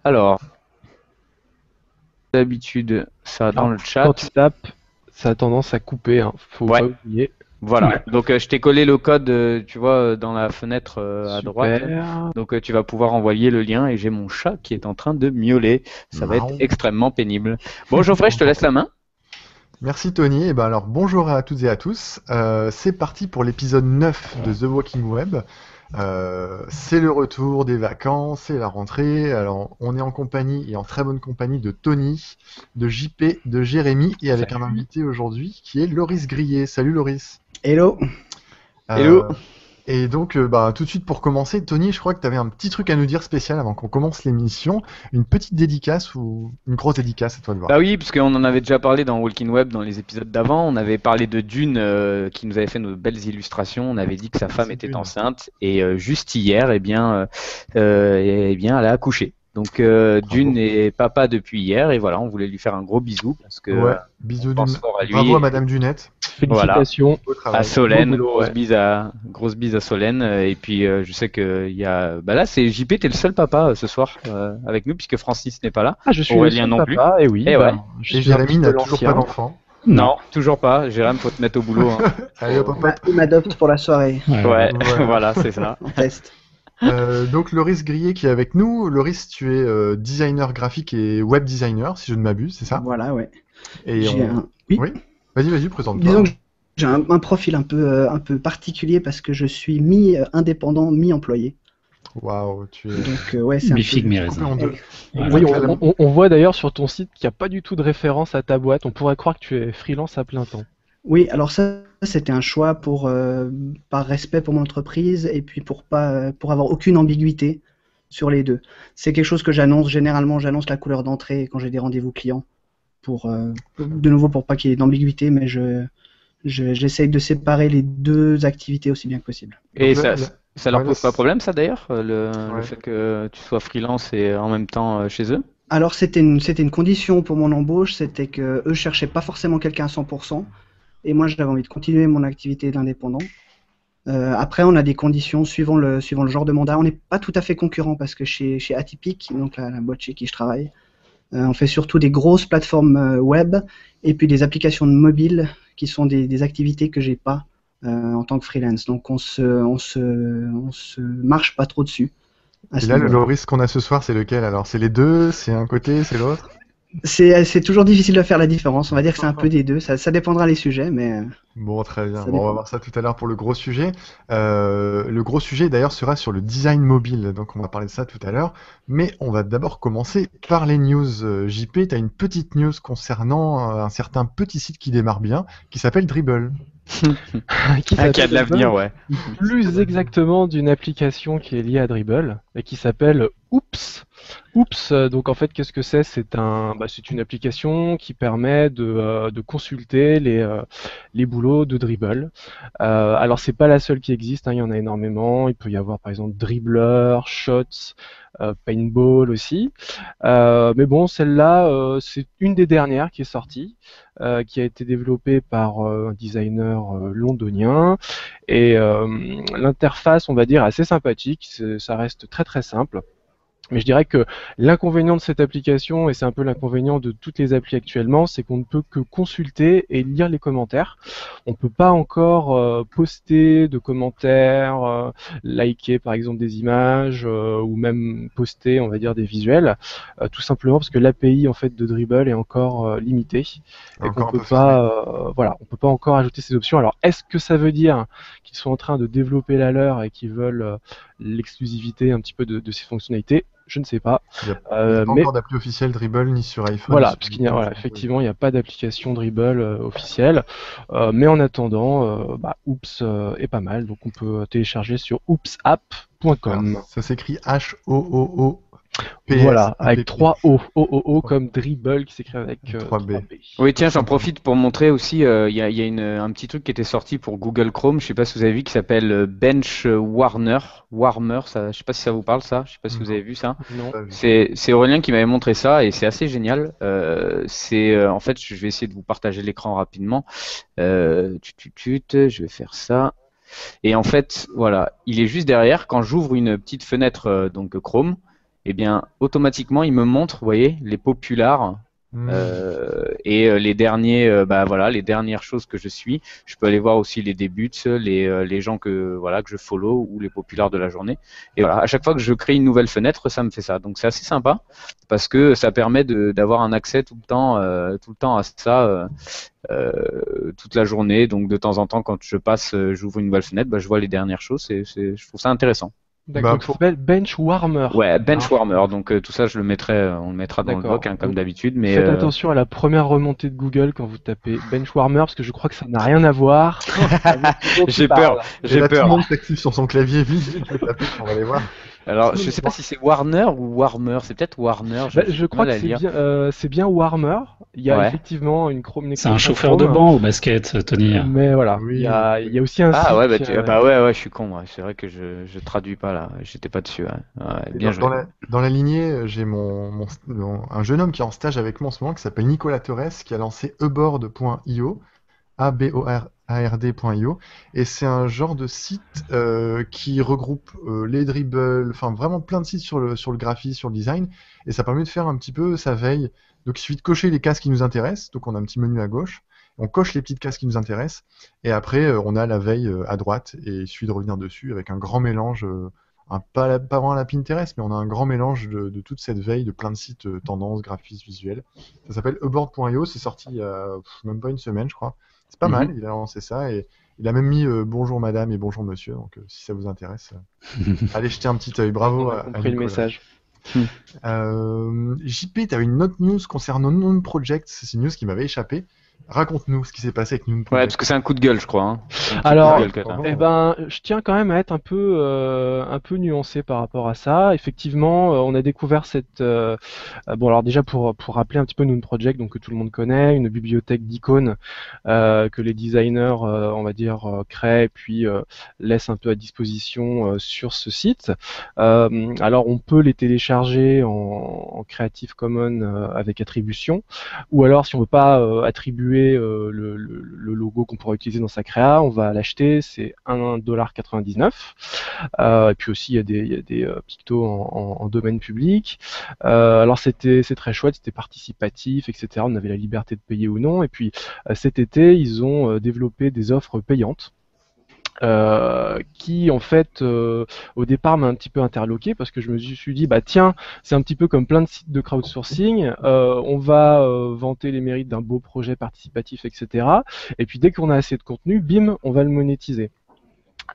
Alors, d'habitude, ça dans Alors, le quand chat. tu tapes, ça a tendance à couper, hein. Faut Ouais, pas oublier. voilà. Ouais. Donc, je t'ai collé le code, tu vois, dans la fenêtre à droite. Super. Donc, tu vas pouvoir envoyer le lien et j'ai mon chat qui est en train de miauler. Ça va être Miaou. extrêmement pénible. Bon, Geoffrey, je te laisse la main. Merci Tony. Et ben alors bonjour à toutes et à tous. C'est parti pour l'épisode 9 de The Walking Web. C'est le retour des vacances, c'est la rentrée. Alors on est en compagnie et en très bonne compagnie de Tony, de JP, de Jérémy et avec un Salut. invité aujourd'hui qui est Loris Grillet. Salut Loris. Hello. Hello. Euh, et donc tout de suite pour commencer, Tony, je crois que tu avais un petit truc à nous dire spécial avant qu'on commence l'émission. Une petite dédicace ou une grosse dédicace, à toi de voir. Bah oui, parce qu'on en avait déjà parlé dans Walking Web dans les épisodes d'avant. On avait parlé de Dune qui nous avait fait nos belles illustrations. On avait dit que sa femme Merci, était Dune. enceinte et juste hier, eh bien, elle a accouché. Donc Bravo. Dune est papa depuis hier et voilà, on voulait lui faire un gros bisou parce que Ouais, on bisous pense d'une. fort à lui. Bravo à Madame Dunette. Voilà, Félicitations. Beau à travail. Beau Solène, boulot, ouais. grosse bise à Solène. Et puis je sais que il y a, bah là c'est JP, t'es le seul papa ce soir avec nous puisque Francis n'est pas là, Ah, je suis le Aurélien seul non plus. papa, et oui, Et ouais. ben, je Et suis un Jérémy petit peu n'a toujours pas l'ancien. d'enfant. Non, Non. toujours pas. Jérôme, faut te mettre au boulot. Hein. Allez hop hop hop. Il m'adopte pour la soirée, Ouais, Voilà. voilà, c'est ça. en test. Donc Loris Grillet qui est avec nous. Loris, tu es designer graphique et web designer, si je ne m'abuse, c'est ça? Voilà, ouais. Et J'ai on... un... Oui. Oui. Vas-y, présente-toi. Disons que j'ai un profil un peu particulier parce que je suis mi-indépendant, mi-employé. Waouh, tu es Donc, ouais, c'est un Mes peu... figues, mes coupé raisins. en deux. Oui, Exactement. on voit d'ailleurs sur ton site qu'il n'y a pas du tout de référence à ta boîte. On pourrait croire que tu es freelance à plein temps. Oui, alors ça, c'était un choix par respect pour mon entreprise et puis pour avoir aucune ambiguïté sur les deux. C'est quelque chose que généralement, j'annonce la couleur d'entrée quand j'ai des rendez-vous clients de nouveau, pour pas qu'il y ait d'ambiguïté, mais j'essaye de séparer les deux activités aussi bien que possible. Et Donc là, ça leur ouais, pose pas problème, ça d'ailleurs, le Ouais. fait que tu sois freelance et en même temps chez eux? Alors, c'était une condition pour mon embauche, c'était que eux cherchaient pas forcément quelqu'un à 100%, et moi j'avais envie de continuer mon activité d'indépendant. Après, on a des conditions suivant le genre de mandat. On n'est pas tout à fait concurrent parce que chez Atypique, donc la boîte chez qui je travaille, on fait surtout des grosses plateformes web et puis des applications de mobile qui sont des activités que j'ai pas en tant que freelance. Donc on se marche pas trop dessus à Et ce là, le niveau-là. Loris qu'on a ce soir, c'est lequel alors? C'est les deux? C'est un côté? C'est l'autre? C'est toujours difficile de faire la différence. On va dire que c'est un peu des deux. Ça dépendra les sujets, mais Bon, très bien. ça Bon, on va dépend. voir ça tout à l'heure pour le gros sujet. Le gros sujet d'ailleurs sera sur le design mobile, donc on va parler de ça tout à l'heure. Mais on va d'abord commencer par les news. JP, tu as une petite news concernant un certain petit site qui démarre bien, qui s'appelle Dribble. Qui Ah, qui a s'appelle de l'avenir, Dribble, ouais. plus exactement d'une application qui est liée à Dribble et qui s'appelle Oops. Oops, donc en fait, qu'est-ce que c'est? C'est une application qui permet de consulter les boulots de Dribble. Alors c'est pas la seule qui existe, hein, il y en a énormément. Il peut y avoir par exemple Dribbler, Shots, Paintball aussi. Mais bon, celle-là, c'est une des dernières qui est sortie, qui a été développée par un designer londonien. Et l'interface, on va dire, est assez sympathique. Ça reste très très simple. Mais je dirais que l'inconvénient de cette application, et c'est un peu l'inconvénient de toutes les applis actuellement, c'est qu'on ne peut que consulter et lire les commentaires. On ne peut pas encore poster de commentaires, liker par exemple des images, ou même poster, on va dire, des visuels, tout simplement parce que l'API en fait de Dribbble est encore limitée et qu'on Encore un peut peu fermé. pas, voilà, on peut pas encore ajouter ces options. Alors, est-ce que ça veut dire qu'ils sont en train de développer la leur et qu'ils veulent l'exclusivité un petit peu de ces fonctionnalités? Je ne sais pas. Il n'y a pas Mais encore d'appli officielle Dribble ni sur iPhone. ni voilà, sur puisqu'il y a, iPad, voilà, sur Android. effectivement, il n'y a pas d'application Dribble officielle. Mais en attendant, Oops est pas mal. Donc on peut télécharger sur Alors, oopsapp.com. ça s'écrit H-O-O-O-P-S. Voilà, avec A-P-P. 3 O. O comme Dribble qui s'écrit avec 3 B. 3 B. Oui, tiens, j'en profite pour montrer aussi, il y a un petit truc qui était sorti pour Google Chrome, je sais pas si vous avez vu, qui s'appelle Bench Warmer. Warmer, ça, je sais pas si ça vous parle, ça, je sais pas si vous avez vu ça. Non. Pas vu. C'est Aurélien qui m'avait montré ça et c'est assez génial. En fait, je vais essayer de vous partager l'écran rapidement. Je vais faire ça. Et en fait, voilà, il est juste derrière. Quand j'ouvre une petite fenêtre, donc Chrome, eh bien, automatiquement, il me montre, vous voyez, les populars. Et les derniers, voilà, les dernières choses que je suis. Je peux aller voir aussi les débuts, les gens que je follow ou les populaires de la journée. Et voilà, à chaque fois que je crée une nouvelle fenêtre, ça me fait ça. Donc c'est assez sympa parce que ça permet d'avoir un accès tout le temps à ça. Toute la journée, donc de temps en temps quand je passe, j'ouvre une nouvelle fenêtre, je vois les dernières choses, je trouve ça intéressant. D'accord, donc ça s'appelle Benchwarmer. Ouais, Benchwarmer, donc tout ça on le mettra dans le doc comme d'habitude. Mais faites attention à la première remontée de Google quand vous tapez Benchwarmer, parce que je crois que ça n'a rien à voir. J'ai peur. Tout le monde s'active sur son clavier, vite, je vais taper, on va aller voir. Alors, je sais pas si c'est Warner ou Warmer, c'est peut-être Warner. Je crois que c'est bien Warmer. Il y a effectivement une Chrome. C'est un chauffeur de banc au basket, Tony. Mais voilà, oui. il y a aussi un site. Je suis con. Ouais. C'est vrai que je traduis pas là. J'étais pas dessus. Bien joué. Dans la lignée, j'ai un jeune homme qui est en stage avec moi en ce moment qui s'appelle Nicolas Torres qui a lancé aboard.io. ABORARD.io, et c'est un genre de site qui regroupe les dribbles, enfin vraiment plein de sites sur le graphisme, sur le design, et ça permet de faire un petit peu sa veille. Donc il suffit de cocher les cases qui nous intéressent, donc on a un petit menu à gauche, on coche les petites cases qui nous intéressent, et après on a la veille à droite, et il suffit de revenir dessus avec un grand mélange, pas vraiment la Pinterest, mais on a un grand mélange de toute cette veille de plein de sites tendances, graphismes, visuels. Ça s'appelle aboard.io, c'est sorti il y a même pas une semaine je crois. C'est pas mal, il a lancé ça et il a même mis bonjour madame et bonjour monsieur, donc si ça vous intéresse, allez jeter un petit œil. Bravo à compris le message. JP, tu as une autre news concernant Noon Project, c'est une news qui m'avait échappé. Raconte-nous ce qui s'est passé avec Noon Project. Ouais, parce que c'est un coup de gueule, je crois. Hein. Alors, je tiens quand même à être un peu nuancé par rapport à ça. Effectivement, on a découvert cette. Alors déjà pour rappeler un petit peu Noon Project, donc que tout le monde connaît, une bibliothèque d'icônes que les designers, on va dire, créent et puis laissent un peu à disposition sur ce site. Alors, on peut les télécharger en Creative Commons avec attribution, ou alors si on veut pas attribuer le logo qu'on pourra utiliser dans sa créa, on va l'acheter, c'est $1,99. Et puis aussi il y a des pictos en domaine public. Alors c'est très chouette, c'était participatif, etc. On avait la liberté de payer ou non. Et puis cet été, ils ont développé des offres payantes. Qui en fait au départ m'a un petit peu interloqué parce que je me suis dit tiens, c'est un petit peu comme plein de sites de crowdsourcing, on va vanter les mérites d'un beau projet participatif, etc. Et puis dès qu'on a assez de contenu, bim, on va le monétiser.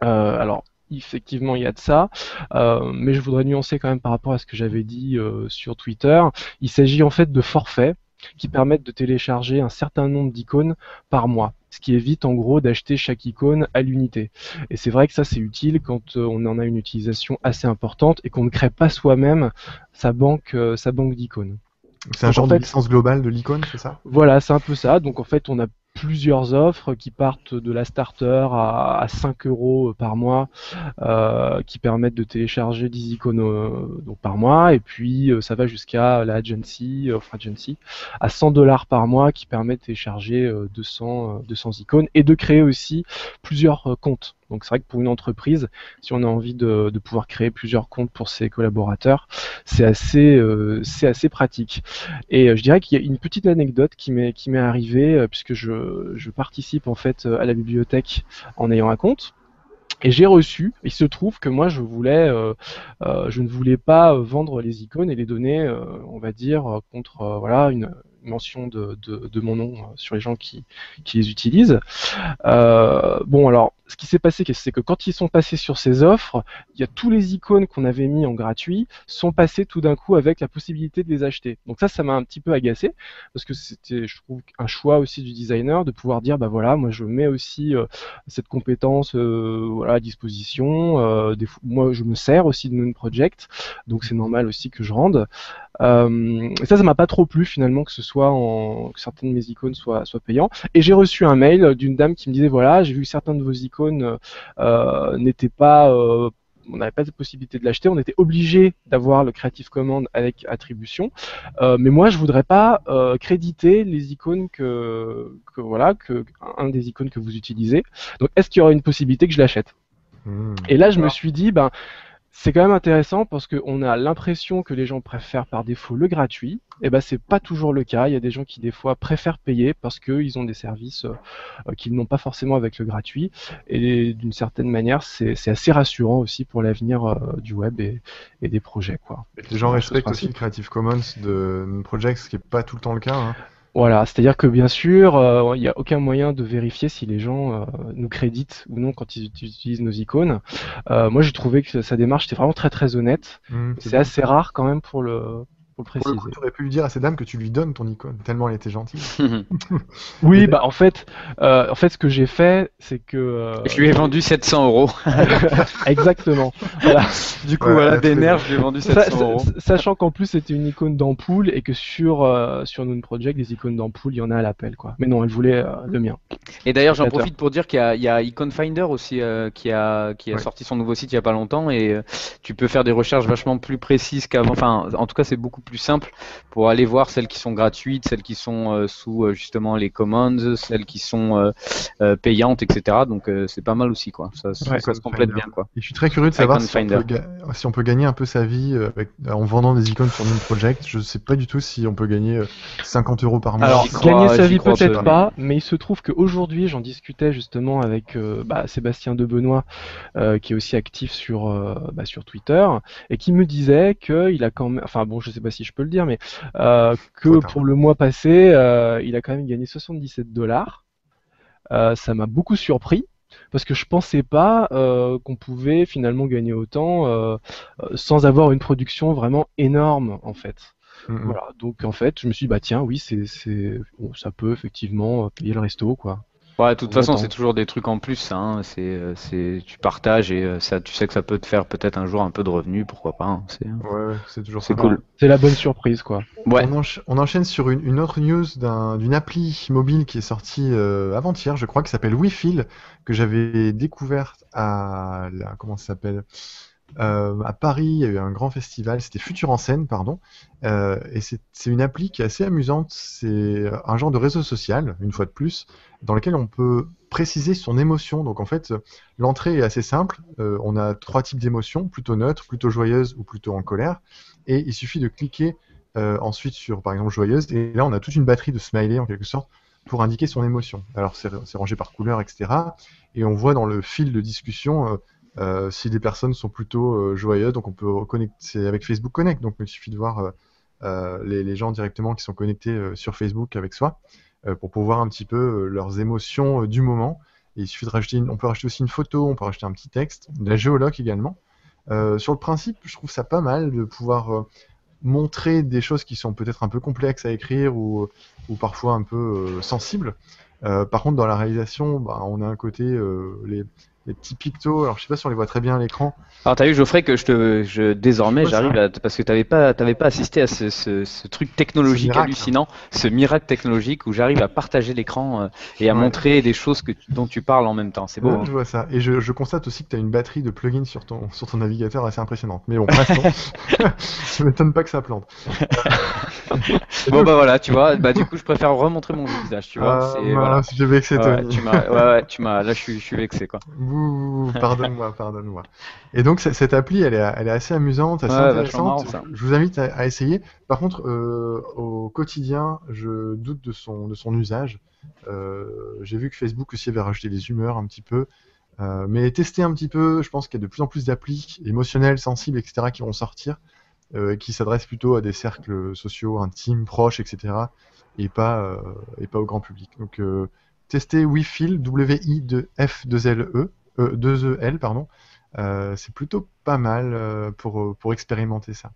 Alors effectivement il y a de ça, mais je voudrais nuancer quand même par rapport à ce que j'avais dit sur Twitter. Il s'agit en fait de forfaits qui permettent de télécharger un certain nombre d'icônes par mois, ce qui évite en gros d'acheter chaque icône à l'unité. Et c'est vrai que ça c'est utile quand on en a une utilisation assez importante et qu'on ne crée pas soi-même sa banque d'icônes. C'est un genre de licence globale de l'icône, c'est ça ? Voilà, c'est un peu ça. Donc en fait on a plusieurs offres qui partent de la starter à 5 € par mois, qui permettent de télécharger 10 icônes donc par mois, et puis ça va jusqu'à la agency à $100 par mois qui permet de télécharger 200 icônes et de créer aussi plusieurs comptes. Donc c'est vrai que pour une entreprise, si on a envie de pouvoir créer plusieurs comptes pour ses collaborateurs, c'est assez pratique. Et je dirais qu'il y a une petite anecdote qui m'est arrivée puisque je participe en fait à la bibliothèque en ayant un compte. Et j'ai reçu, il se trouve que moi je ne voulais pas vendre les icônes et les donner, on va dire, contre une mention de mon nom sur les gens qui les utilisent. Alors, ce qui s'est passé, c'est que quand ils sont passés sur ces offres, il y a tous les icônes qu'on avait mis en gratuit sont passés tout d'un coup avec la possibilité de les acheter. Donc ça m'a un petit peu agacé parce que c'était, je trouve, un choix aussi du designer de pouvoir dire moi je mets aussi cette compétence à disposition. Moi je me sers aussi de Noon Project, donc c'est normal aussi que je rende. Et ça m'a pas trop plu finalement que que certaines de mes icônes soient payants. Et j'ai reçu un mail d'une dame qui me disait j'ai vu que certains de vos icônes n'étaient pas on n'avait pas de possibilité de l'acheter, on était obligé d'avoir le Creative Commons avec attribution, mais moi je voudrais pas créditer les icônes un des icônes que vous utilisez. Donc est-ce qu'il y aura une possibilité que je l'achète ? Et là je me suis dit c'est quand même intéressant parce qu'on a l'impression que les gens préfèrent par défaut le gratuit. Et ben c'est pas toujours le cas. Il y a des gens qui des fois préfèrent payer parce qu'ils ont des services qu'ils n'ont pas forcément avec le gratuit. Et d'une certaine manière, c'est assez rassurant aussi pour l'avenir du web et des projets, quoi. Et les gens Ouais, respectent ce aussi le principe. Creative Commons de Project, ce qui n'est pas tout le temps le cas, hein. Voilà, c'est-à-dire que bien sûr, il n'y a aucun moyen de vérifier si les gens nous créditent ou non quand ils utilisent nos icônes. Moi, j'ai trouvé que sa démarche était vraiment très très honnête. C'est C'est bien. assez rare quand même pour le Pour le coup, préciser. tu aurais pu lui dire à cette dame que tu lui donnes ton icône, tellement elle était gentille. Oui, Et- bah en fait, ce que j'ai fait, c'est que Je lui ai vendu 700 euros. exactement. Voilà. Du coup, Ouais, voilà, elle a des fait nerfs, bien. je lui ai vendu 700 euros. Sachant qu'en plus c'était une icône d'ampoule et que sur Noon Project, des icônes d'ampoule, il y en a à l'appel, quoi. Mais non, elle voulait le mien. Et d'ailleurs, j'en Créateur. profite pour dire qu'il y a Icon Finder aussi qui a Ouais. sorti son nouveau site il y a pas longtemps et tu peux faire des recherches vachement plus précises qu'avant. Enfin, en tout cas, c'est beaucoup plus simple pour aller voir celles qui sont gratuites, celles qui sont sous justement les commands, celles qui sont payantes, etc. Donc c'est pas mal aussi, quoi. Ça se Icon complète Finder. bien, quoi. Et je suis très curieux de savoir Icon si on, Finder. si on peut gagner un peu sa vie en vendant des icônes sur Noon Project. Je sais pas du tout si on peut gagner 50 euros par mois. Alors, J'y crois- gagner sa j'y vie crois peut-être peu. pas, mais il se trouve qu'aujourd'hui, j'en discutais justement avec Sébastien Debenoît, qui est aussi actif sur Twitter, et qui me disait qu'il a quand même, enfin bon, je sais pas si je peux le dire, mais que Trop tard. pour le mois passé, il a quand même gagné 77 $. Ça m'a beaucoup surpris. Parce que je pensais pas qu'on pouvait finalement gagner autant sans avoir une production vraiment énorme en fait. Mm. Voilà, donc en fait, je me suis dit, bah tiens, oui, bon, ça peut effectivement payer le resto, quoi. Ouais, de toute On façon, entend. c'est toujours des trucs en plus, ça, hein. Tu partages et ça, tu sais que ça peut te faire peut-être un jour un peu de revenus, pourquoi pas, hein. Ouais, c'est toujours C'est sympa. cool. C'est la bonne surprise, quoi. Ouais. On enchaîne sur une autre news d'une appli mobile qui est sortie avant-hier, je crois, qui s'appelle WeFeel, que j'avais découverte comment ça s'appelle? À Paris, il y a eu un grand festival, c'était Futur en scène, pardon. Et c'est une appli qui est assez amusante. C'est un genre de réseau social, une fois de plus, dans lequel on peut préciser son émotion. Donc en fait, l'entrée est assez simple. On a 3 types d'émotions, plutôt neutres, plutôt joyeuses ou plutôt en colère. Et il suffit de cliquer ensuite sur, par exemple, joyeuse. Et là, on a toute une batterie de smileys, en quelque sorte, pour indiquer son émotion. Alors c'est rangé par couleur, etc. Et on voit dans le fil de discussion si les personnes sont plutôt joyeuses, donc on peut reconnecter, c'est avec Facebook Connect, donc il suffit de voir les gens directement qui sont connectés sur Facebook avec soi pour pouvoir un petit peu leurs émotions du moment. Et il suffit de rajouter, on peut rajouter aussi une photo, on peut rajouter un petit texte, de la géologue également. Sur le principe, je trouve ça pas mal de pouvoir montrer des choses qui sont peut-être un peu complexes à écrire ou parfois un peu sensibles. Par contre, dans la réalisation, bah, on a un côté les petits pictos. Alors, je sais pas si on les voit très bien à l'écran. Alors, t'as vu, Geoffrey, que désormais, Je vois ça. j'arrive parce que t'avais pas assisté à ce truc technologique miracle. hallucinant, ce miracle technologique où j'arrive à partager l'écran et à Ouais. montrer des choses dont tu parles en même temps. C'est beau, Ouais, hein. je vois ça. Et je constate aussi que tu as une batterie de plugins sur ton navigateur assez impressionnante. Mais bon, restons. Je m'étonne pas que ça plante. Bon, bah voilà, tu vois, bah du coup, je préfère remontrer mon visage, tu vois. Ah, C'est, voilà. mince, j'ai vexé Ouais, Tony. là, je suis vexé, quoi. Pardonne-moi, pardonne-moi. Et donc cette appli, elle est assez amusante, assez Ouais, vachement marrant, intéressante. ça. Je vous invite à essayer. Par contre, au quotidien, je doute de son usage. J'ai vu que Facebook aussi avait rajouté les humeurs un petit peu. Mais tester un petit peu, je pense qu'il y a de plus en plus d'applis émotionnelles, sensibles, etc. qui vont sortir, qui s'adressent plutôt à des cercles sociaux, intimes, proches, etc. Et pas au grand public. Donc testez WeFeel, W-I-F-2-L-E, 2-E-L, pardon. C'est plutôt pas mal pour expérimenter ça.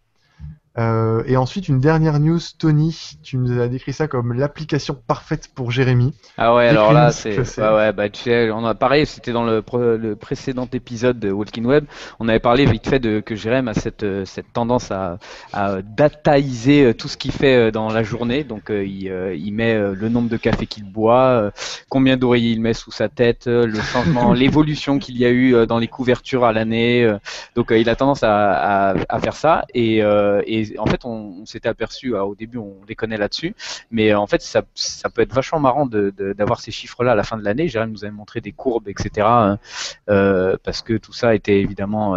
Et ensuite, une dernière news, Tony, tu nous as décrit ça comme l'application parfaite pour Jérémy. Ah ouais, alors Décris-nous là, ce que c'est. ouais, bah tu sais, on a pareil, c'était dans le précédent épisode de Walking Web, on avait parlé vite fait que Jérém a cette tendance à dataïser tout ce qu'il fait dans la journée, donc il met le nombre de cafés qu'il boit, combien d'oreillers il met sous sa tête, le changement, l'évolution qu'il y a eu dans les couvertures à l'année, donc il a tendance à faire ça et et en fait, on s'était aperçu, au début, on déconnait là-dessus, mais en fait, ça peut être vachement marrant d'avoir ces chiffres-là à la fin de l'année. Jérém nous avait montré des courbes, etc., parce que tout ça était évidemment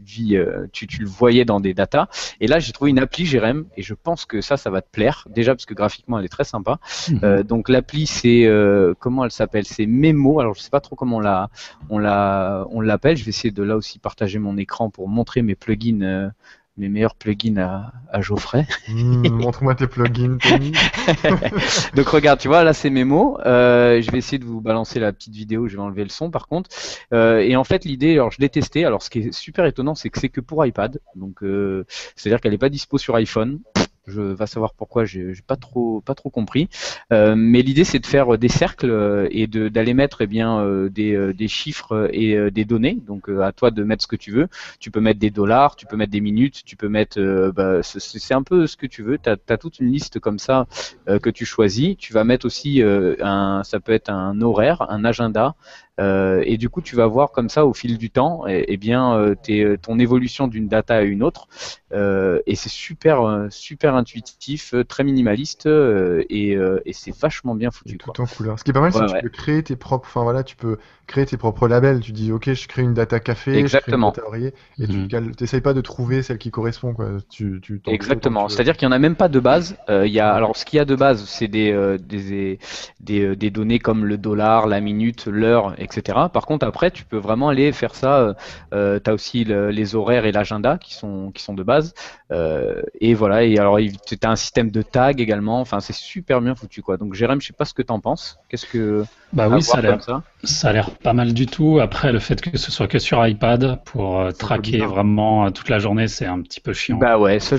tu le voyais dans des datas. Et là, j'ai trouvé une appli, Jérém, et je pense que ça va te plaire, déjà parce que graphiquement, elle est très sympa. Donc l'appli, c'est comment elle s'appelle? C'est Memo. Alors je sais pas trop comment on l'appelle. Je vais essayer de là aussi partager mon écran pour montrer mes plugins, mes meilleurs plugins à Geoffrey. Montre-moi tes plugins, Tony. Donc regarde, tu vois, là c'est Memo. Je vais essayer de vous balancer la petite vidéo. Je vais enlever le son par contre. Et en fait l'idée, alors je l'ai testé. Alors ce qui est super étonnant, c'est que c'est que pour iPad. Donc c'est-à-dire qu'elle n'est pas dispo sur iPhone. Je vais savoir pourquoi, j'ai pas trop compris. Mais l'idée c'est de faire des cercles et d'aller mettre des chiffres et des données. Donc à toi de mettre ce que tu veux. Tu peux mettre des dollars, tu peux mettre des minutes, tu peux mettre c'est un peu ce que tu veux. T'as toute une liste comme ça que tu choisis. Tu vas mettre aussi ça peut être un horaire, un agenda. Et du coup, tu vas voir comme ça au fil du temps, ton évolution d'une data à une autre, et c'est super intuitif, très minimaliste, et c'est vachement bien foutu. Tout en couleur. Ce qui est pas mal, c'est que tu peux créer tes propres, tu peux créer tes propres labels. Tu dis, ok, je crée une data café, exactement. Je crée une data oreiller, et tu n'essayes pas de trouver celle qui correspond, quoi. Exactement. C'est-à-dire qu'il n'y en a même pas de base. Alors, ce qu'il y a de base, c'est des données comme le dollar, la minute, l'heure, etc. Par contre, après, tu peux vraiment aller faire ça. Tu as aussi les horaires et l'agenda qui sont de base. Et voilà. Et alors, tu as un système de tag également. Enfin, c'est super bien foutu, quoi. Donc, Jérém, je sais pas ce que tu en penses. Qu'est-ce que Bah oui, ça a l'air pas mal du tout. Après, le fait que ce soit que sur iPad pour traquer vraiment toute la journée, c'est un petit peu chiant. Bah ouais, ça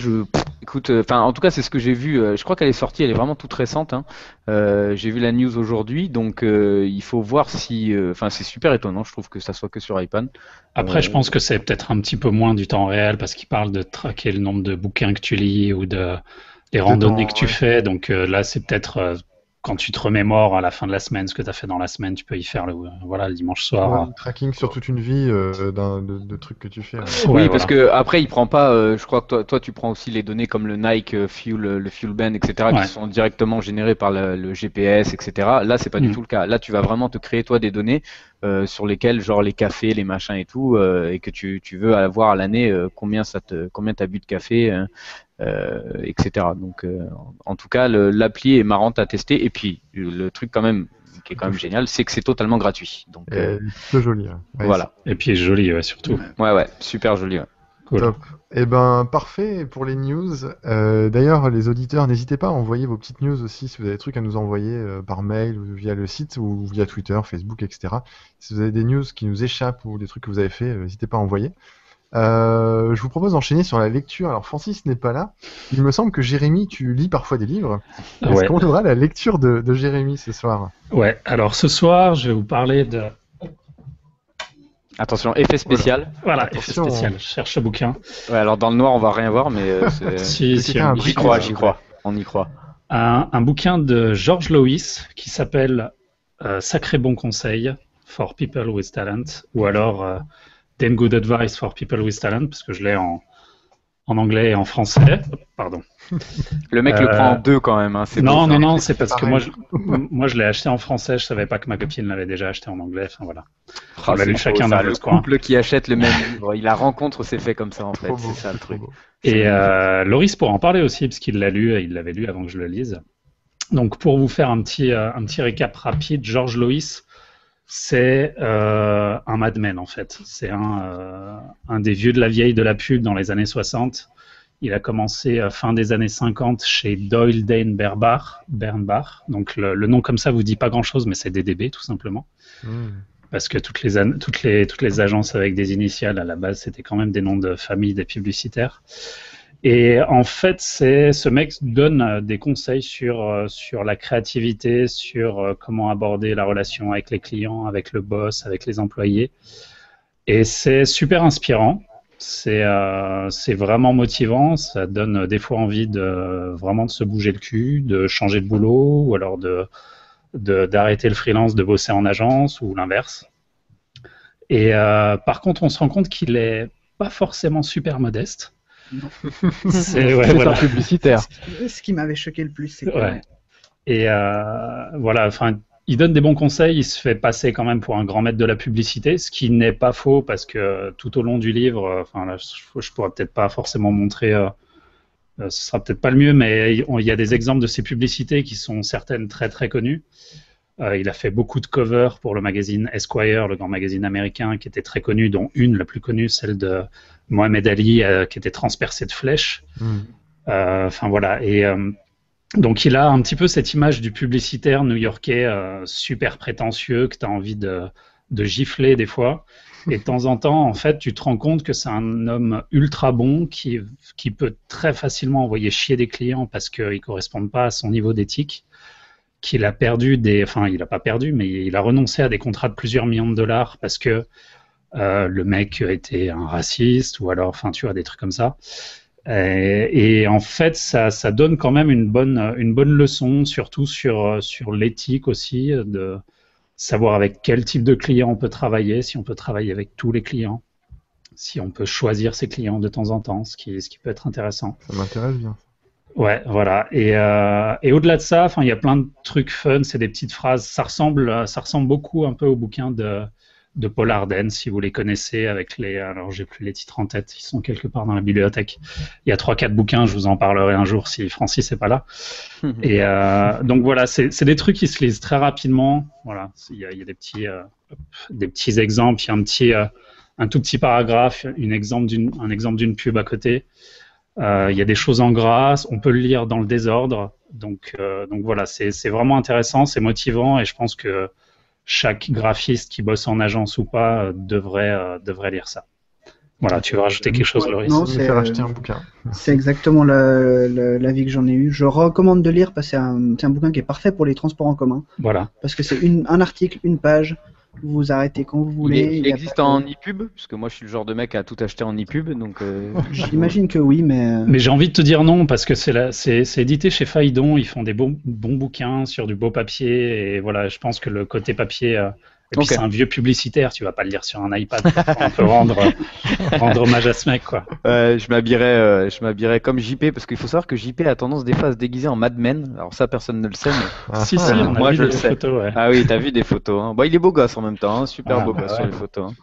écoute, en tout cas c'est ce que j'ai vu. Je crois qu'elle est sortie, elle est vraiment toute récente. J'ai vu la news aujourd'hui, donc il faut voir si. C'est super étonnant, je trouve que ça soit que sur iPad. Après, je pense que c'est peut-être un petit peu moins du temps réel parce qu'il parle de traquer le nombre de bouquins que tu lis ou les randonnées que tu fais. Donc là, c'est peut-être quand tu te remémores à la fin de la semaine ce que tu as fait dans la semaine, tu peux y faire le dimanche soir. Ouais, tracking sur toute une vie de trucs que tu fais. Oui, parce que après il prend pas. Je crois que toi tu prends aussi les données comme le Nike Fuel, le Fuel Band, etc. qui sont directement générées par le GPS, etc. Là c'est pas du tout le cas. Là tu vas vraiment te créer toi des données sur lesquelles genre les cafés, les machins et tout, et que tu veux avoir à l'année combien t'as bu de café. Etc. Donc, en tout cas, l'appli est marrante à tester. Et puis, le truc quand même qui est quand même génial, c'est que c'est totalement gratuit. Donc, c'est joli. Ouais. Voilà. Et puis joli, surtout. Ouais, super joli. Ouais. Cool. Top. Eh ben, parfait pour les news. D'ailleurs, les auditeurs, n'hésitez pas à envoyer vos petites news aussi si vous avez des trucs à nous envoyer par mail ou via le site ou via Twitter, Facebook, etc. Si vous avez des news qui nous échappent ou des trucs que vous avez fait, n'hésitez pas à envoyer. Je vous propose d'enchaîner sur la lecture. Alors Francis n'est pas là. Il me semble que Jérémy, tu lis parfois des livres. Est-ce qu'on aura la lecture de Jérémy ce soir? Ouais, alors ce soir, je vais vous parler de... Attention, effet spécial. Voilà, attention. Effet spécial. Je cherche ce bouquin. Ouais, alors dans le noir, on va rien voir, mais j'y crois. On y croit. Un bouquin de George Lois qui s'appelle Sacré bon conseil for people with talent, ou alors Damn Good Advice for People with Talent, parce que je l'ai en anglais et en français. Pardon. Le mec le prend en deux quand même. Hein. Non, c'est parce que moi je l'ai acheté en français, je savais pas que ma copine l'avait déjà acheté en anglais. Enfin voilà. On l'a lu chacun dans notre coin. Le couple qui achète le même livre, la rencontre s'est fait comme ça en fait. C'est ça le truc. Et Loris pourra en parler aussi, parce qu'il l'a lu, et il l'avait lu avant que je le lise. Donc pour vous faire un petit récap rapide, George Lois, c'est un Mad Men en fait. C'est un des vieux de la vieille de la pub dans les années 60. Il a commencé fin des années 50 chez Doyle Dane Bernbach. Donc le nom comme ça vous dit pas grand-chose, mais c'est DDB tout simplement. Parce que toutes les agences avec des initiales à la base, c'était quand même des noms de famille des publicitaires. Et en fait, ce mec donne des conseils sur la créativité, sur comment aborder la relation avec les clients, avec le boss, avec les employés. Et c'est super inspirant. C'est vraiment motivant. Ça donne des fois envie vraiment de se bouger le cul, de changer de boulot, ou alors d'arrêter le freelance, de bosser en agence, ou l'inverse. Et par contre, on se rend compte qu'il est pas forcément super modeste. C'est ouais, C'est voilà. un publicitaire. Ce qui m'avait choqué le plus, c'est que Ouais. Et voilà, enfin, il donne des bons conseils, il se fait passer quand même pour un grand maître de la publicité, ce qui n'est pas faux parce que tout au long du livre, enfin là, je pourrais peut-être pas forcément montrer, ce sera peut-être pas le mieux, mais il y a des exemples de ces publicités qui sont certaines très très connues. Il a fait beaucoup de covers pour le magazine Esquire, le grand magazine américain, qui était très connu, dont une, la plus connue, celle de Mohamed Ali, qui était transpercée de flèches. Enfin voilà, et donc il a un petit peu cette image du publicitaire new-yorkais super prétentieux que tu as envie de gifler des fois. Et de temps en temps, en fait, tu te rends compte que c'est un homme ultra bon qui peut très facilement envoyer chier des clients parce qu'ils ne correspondent pas à son niveau d'éthique, qu'il a perdu enfin il n'a pas perdu, mais il a renoncé à des contrats de plusieurs millions de dollars parce que le mec était un raciste ou alors, enfin tu vois, des trucs comme ça. Et en fait, ça donne quand même une bonne leçon, surtout sur l'éthique aussi, de savoir avec quel type de client on peut travailler, si on peut travailler avec tous les clients, si on peut choisir ses clients de temps en temps, ce qui peut être intéressant. Ça m'intéresse bien. Ouais, voilà. Et au-delà de ça, enfin, il y a plein de trucs fun, c'est des petites phrases. Ça ressemble beaucoup un peu au bouquin de Paul Arden, si vous les connaissez, avec alors j'ai plus les titres en tête, ils sont quelque part dans la bibliothèque. Il y a 3-4 bouquins, je vous en parlerai un jour si Francis n'est pas là. Et donc voilà, c'est des trucs qui se lisent très rapidement. Voilà, il y a des petits exemples, il y a un tout petit paragraphe, un exemple d'une pub à côté. Il y a des choses en gras, on peut le lire dans le désordre. Donc voilà, c'est vraiment intéressant, c'est motivant et je pense que chaque graphiste qui bosse en agence ou pas devrait lire ça. Voilà, tu veux rajouter quelque chose, Loris? Non, Je vais faire acheter un bouquin. c'est exactement l'avis que j'en ai eu. Je recommande de lire parce que c'est un bouquin qui est parfait pour les transports en commun. Voilà. Parce que c'est un article, une page. Vous vous arrêtez quand vous voulez. Il existe en e-pub, parce que moi je suis le genre de mec à tout acheter en e-pub, donc. J'imagine que oui, mais. Mais j'ai envie de te dire non parce que c'est édité chez Phaidon, ils font des bons bouquins sur du beau papier et voilà, je pense que le côté papier. Et puis c'est un vieux publicitaire, tu vas pas le lire sur un iPad. On peut rendre hommage à ce mec, quoi. Je m'habillerais comme JP parce qu'il faut savoir que JP a tendance des fois à se déguiser en Mad Men. Alors ça, personne ne le sait, mais Si, on a moi vu je des le sais. photos, ouais. Ah oui, t'as vu des photos. Hein. Bon, il est beau gosse en même temps, hein. Super beau gosse ouais. sur les photos. Hein.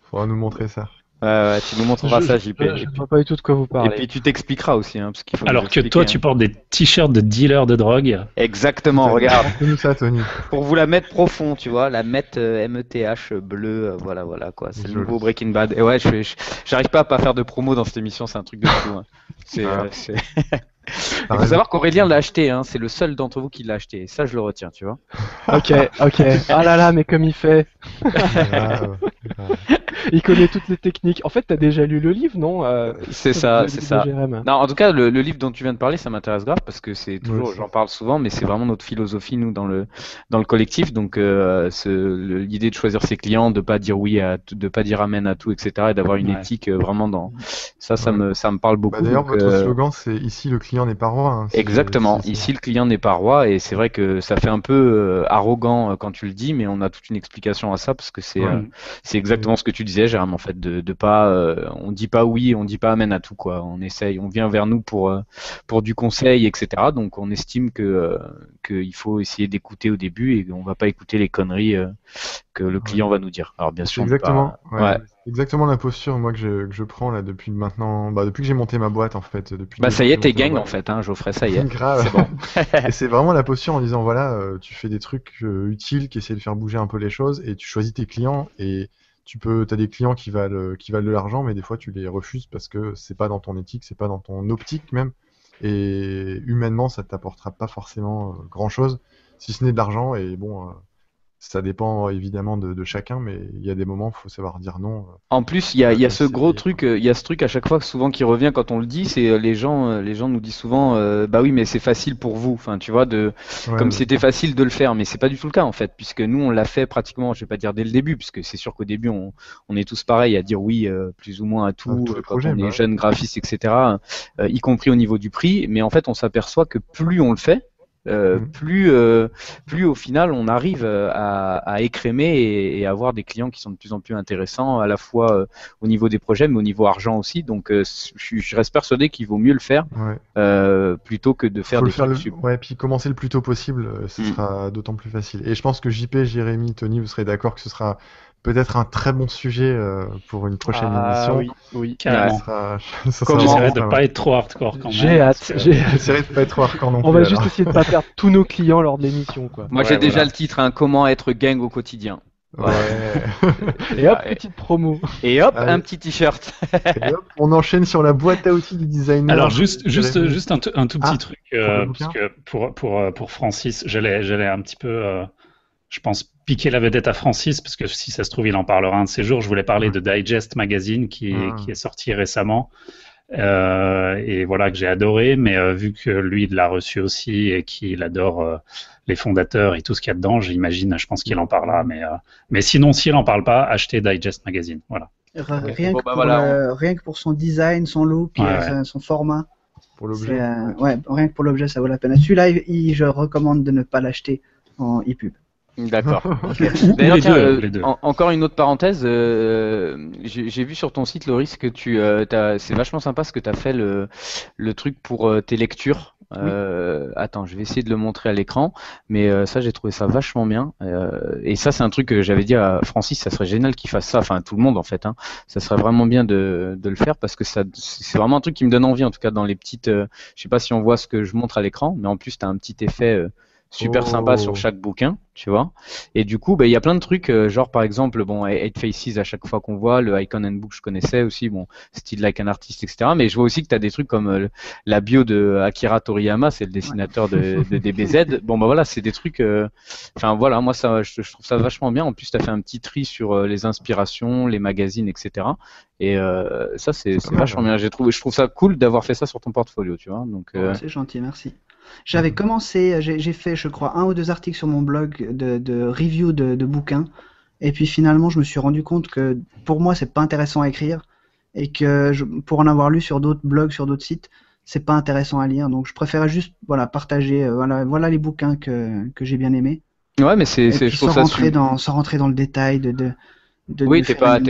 Faudra nous montrer ça. Ouais, tu nous montreras ça, JP. Je ne vois pas du tout de quoi vous Et parlez. puis tu t'expliqueras aussi, hein, parce qu'il faut. Alors nous que expliquer, toi, hein. tu portes des t-shirts de dealer de drogue. Exactement, regarde. Montre-nous ça, Tony. Pour vous la mettre profond, tu vois, la mettre METH bleue, voilà, quoi. C'est le Joli. nouveau Breaking Bad. Et ouais, j'arrive pas à pas faire de promo dans cette émission, c'est un truc de fou. Hein. Il faut savoir qu'Aurélien l'a acheté, hein. C'est le seul d'entre vous qui l'a acheté. Et ça, je le retiens, tu vois. Ok. Ah là là, mais comme il fait. Il connaît toutes les techniques. En fait, t'as déjà lu le livre, non C'est ça. GRM. Non, en tout cas, le livre dont tu viens de parler, ça m'intéresse grave parce que c'est toujours, Ouais, j'en parle souvent, mais c'est vraiment notre philosophie nous dans le collectif. Donc, l'idée de choisir ses clients, de pas dire oui de pas dire amen à tout, etc., et d'avoir une éthique vraiment dans ça me parle beaucoup. Bah, d'ailleurs, donc, votre slogan, c'est ici le client n'est pas roi. Hein. Exactement. Ici, le client n'est pas roi, et c'est vrai que ça fait un peu arrogant quand tu le dis, mais on a toute une explication à ça parce que c'est exactement ce que tu disais, Jérôme, en fait, de pas, on dit pas oui, on dit pas amen à tout, quoi. On essaye, on vient vers nous pour du conseil, etc. Donc, on estime qu'il faut essayer d'écouter au début et on va pas écouter les conneries que le client va nous dire. Alors, bien sûr, Exactement. Ouais. Exactement la posture moi que je prends là depuis maintenant, depuis que j'ai monté ma boîte en fait. Depuis Bah ça y est, t'es gang gang en fait, hein, Geoffrey, ça y est. Grave. C'est bon. Et c'est vraiment la posture en disant voilà, tu fais des trucs utiles qui essaient de faire bouger un peu les choses et tu choisis tes clients et t'as des clients qui valent de l'argent, mais des fois tu les refuses parce que c'est pas dans ton éthique, c'est pas dans ton optique même. Et humainement, ça t'apportera pas forcément grand chose, si ce n'est de l'argent. Et bon, ça dépend évidemment de chacun, mais il y a des moments où il faut savoir dire non. En plus, il y a ce gros truc, il y a ce truc à chaque fois souvent qui revient quand on le dit, c'est les gens nous disent souvent, bah oui, mais c'est facile pour vous. Enfin, tu vois, comme si c'était facile de le faire, mais c'est pas du tout le cas en fait, puisque nous on l'a fait pratiquement, je vais pas dire dès le début, puisque c'est sûr qu'au début on est tous pareils à dire oui plus ou moins à tout, tous les quand projets, on est jeune graphiste, etc. Y compris au niveau du prix, mais en fait on s'aperçoit que plus on le fait, plus au final on arrive à écrémer et avoir des clients qui sont de plus en plus intéressants, à la fois au niveau des projets, mais au niveau argent aussi. Donc je reste persuadé qu'il vaut mieux le faire plutôt que de faire Faut des le faire trucs ouais, puis commencer le plus tôt possible, ce sera d'autant plus facile. Et je pense que JP, Jérémy, Tony, vous serez d'accord que ce sera peut-être un très bon sujet pour une prochaine émission. Oui, oui. Carrément. Ça J'essaierai de pas être trop hardcore quand même. J'ai hâte. J'essaierai de pas être trop hardcore non plus. On va juste essayer de pas perdre tous nos clients lors de l'émission, quoi. Moi j'ai déjà le titre, hein, comment être gang au quotidien. Ouais. Et hop, petite promo. Et hop, Allez. un petit t-shirt. Et hop, on enchaîne sur la boîte à outils du designer. Alors juste un tout petit truc, le parce que pour Francis, j'allais un petit peu, je pense, piquer la vedette à Francis, parce que si ça se trouve, il en parlera un de ces jours. Je voulais parler de Digest Magazine qui est sorti récemment. Et voilà, que j'ai adoré, mais vu que lui il l'a reçu aussi et qu'il adore les fondateurs et tout ce qu'il y a dedans, je pense qu'il en parlera, mais sinon s'il en parle pas, achetez Digest Magazine, voilà. Rien que pour son design, son look, son format. Pour l'objet. Rien que pour l'objet, ça vaut la peine. Celui-là, je recommande de ne pas l'acheter en e-pub. D'accord. D'ailleurs, les deux. Encore une autre parenthèse, j'ai vu sur ton site, Loris, que c'est vachement sympa ce que tu as fait le truc pour tes lectures. Attends, je vais essayer de le montrer à l'écran, mais ça j'ai trouvé ça vachement bien. Et ça c'est un truc que j'avais dit à Francis, ça serait génial qu'il fasse ça, enfin tout le monde en fait. Hein. Ça serait vraiment bien de le faire parce que c'est vraiment un truc qui me donne envie, en tout cas dans les petites. Je sais pas si on voit ce que je montre à l'écran, mais en plus tu as un petit effet super sympa sur chaque bouquin, tu vois. Et du coup, il y a plein de trucs, genre par exemple, bon, Eight Faces à chaque fois qu'on voit, le Icon and Book je connaissais aussi, bon, Style Like an Artist, etc. Mais je vois aussi que tu as des trucs comme la bio de Akira Toriyama, c'est le dessinateur de DBZ. Bon, voilà, c'est des trucs, enfin voilà, moi ça, je trouve ça vachement bien. En plus, tu as fait un petit tri sur les inspirations, les magazines, etc. Et ça, c'est vachement bien. Je trouve ça cool d'avoir fait ça sur ton portfolio, tu vois. Donc, c'est gentil, merci. J'avais commencé, j'ai fait, je crois, 1 ou 2 articles sur mon blog de review de bouquins, et puis finalement, je me suis rendu compte que pour moi, c'est pas intéressant à écrire, et que pour en avoir lu sur d'autres blogs, sur d'autres sites, c'est pas intéressant à lire. Donc, je préférais juste, partager, voilà les bouquins que j'ai bien aimés. Ouais, mais je trouve ça sans rentrer dans le détail oui, t'es pas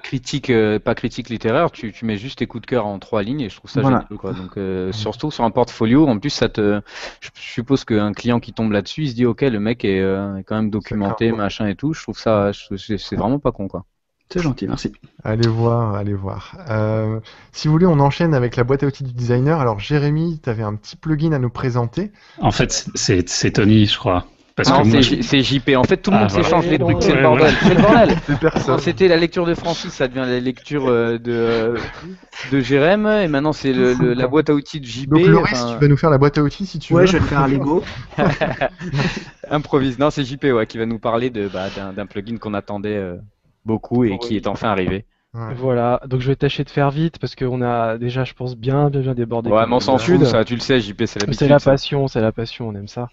critique, pas critique littéraire. Tu mets juste tes coups de cœur en 3 lignes et je trouve ça génial, quoi. Donc surtout sur un portfolio, en plus je suppose qu'un client qui tombe là-dessus, il se dit ok, le mec est quand même documenté, machin et tout. Je trouve ça, c'est vraiment pas con, quoi. C'est gentil, merci. Allez voir. Si vous voulez, on enchaîne avec la boîte à outils du designer. Alors Jérémy, tu avais un petit plugin à nous présenter. En fait, c'est Tony, je crois. Non, c'est JP. En fait, tout le monde s'échange les trucs. C'est le bordel. C'est le bordel. Quand c'était la lecture de Francis, ça devient la lecture de Jérém. Et maintenant, c'est la boîte à outils de JP. Donc, Loris, tu vas nous faire la boîte à outils si tu veux. Ouais, je vais le faire à Lego. Improvise. Non, c'est JP qui va nous parler d'un plugin qu'on attendait beaucoup et qui est enfin arrivé. Ouais. Voilà, donc je vais tâcher de faire vite parce qu'on a déjà, je pense, bien débordé. Ouais, mais on s'en fout, ça, tu le sais, JP, c'est l'habitude. C'est la passion, on aime ça.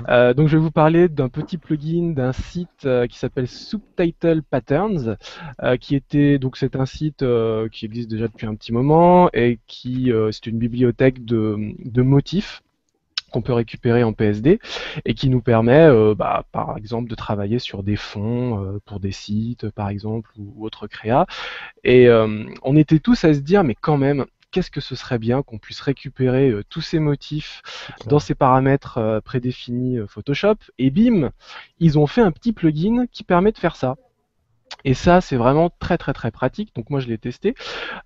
Donc je vais vous parler d'un petit plugin d'un site qui s'appelle Subtitle Patterns, c'est un site qui existe déjà depuis un petit moment et c'est une bibliothèque de motifs qu'on peut récupérer en PSD et qui nous permet par exemple de travailler sur des fonds pour des sites par exemple ou autres créas et on était tous à se dire mais quand même qu'est-ce que ce serait bien qu'on puisse récupérer tous ces motifs dans ces paramètres prédéfinis Photoshop et bim, ils ont fait un petit plugin qui permet de faire ça. Et ça, c'est vraiment très très très pratique. Donc moi, je l'ai testé.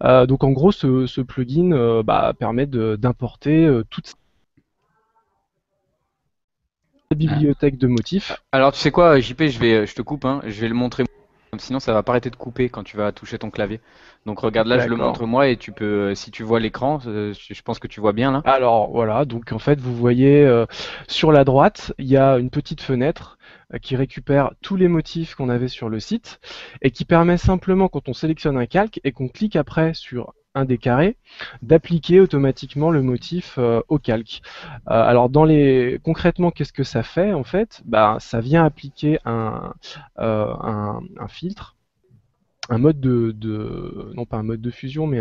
Donc en gros, ce plugin permet d'importer toutes bibliothèque de motifs. Alors tu sais quoi, JP, je te coupe, hein, je vais le montrer, sinon ça va pas arrêter de couper quand tu vas toucher ton clavier. Donc regarde là, je le montre moi et tu peux, si tu vois l'écran, je pense que tu vois bien là. Alors voilà, donc en fait vous voyez sur la droite, il y a une petite fenêtre qui récupère tous les motifs qu'on avait sur le site et qui permet simplement quand on sélectionne un calque et qu'on clique après sur un des carrés, d'appliquer automatiquement le motif au calque. Alors concrètement, qu'est-ce que ça fait en fait ? Ça vient appliquer un filtre mode non pas un mode de fusion, mais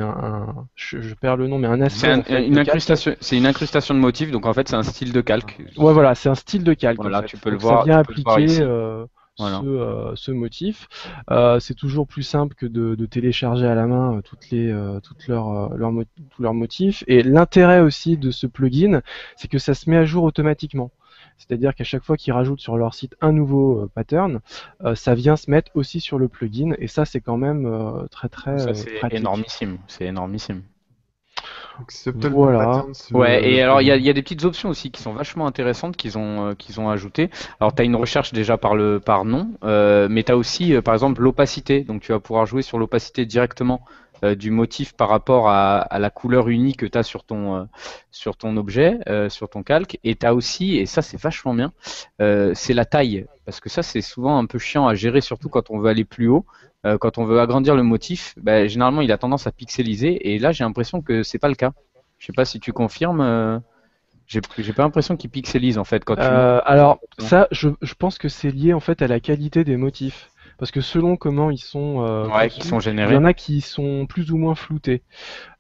je perds le nom, mais un aspect en fait, une de calque. incrustation, c'est une incrustation de motifs, donc en fait c'est un style de calque. Ouais, voilà, c'est un style de calque. Voilà, en fait. tu peux le Donc, voir. ça vient Tu peux le voir appliquer ici. Voilà. ce motif. C'est toujours plus simple que de télécharger à la main tous leurs motifs. Et l'intérêt aussi de ce plugin, c'est que ça se met à jour automatiquement. C'est-à-dire qu'à chaque fois qu'ils rajoutent sur leur site un nouveau pattern, ça vient se mettre aussi sur le plugin. Et ça, c'est quand même très Ça c'est pratique. énormissime. C'est énormissime. Donc, Subtle Voilà. Patterns, Ouais, et alors il y a des petites options aussi qui sont vachement intéressantes qu'ils ont ajoutées. Alors tu as une recherche déjà par nom, mais tu as aussi par exemple l'opacité. Donc tu vas pouvoir jouer sur l'opacité directement du motif par rapport à la couleur unie que tu as sur ton objet, sur ton calque. Et tu as aussi, et ça c'est vachement bien, c'est la taille. Parce que ça c'est souvent un peu chiant à gérer, surtout quand on veut aller plus haut. Quand on veut agrandir le motif, bah, généralement il a tendance à pixeliser. Et là j'ai l'impression que c'est pas le cas. Je sais pas si tu confirmes. J'ai pas l'impression qu'il pixelise en fait quand tu. Alors ça, je pense que c'est lié en fait à la qualité des motifs. Parce que selon comment ils sont Ouais, conçus, qui sont il générés. y en a qui sont plus ou moins floutés.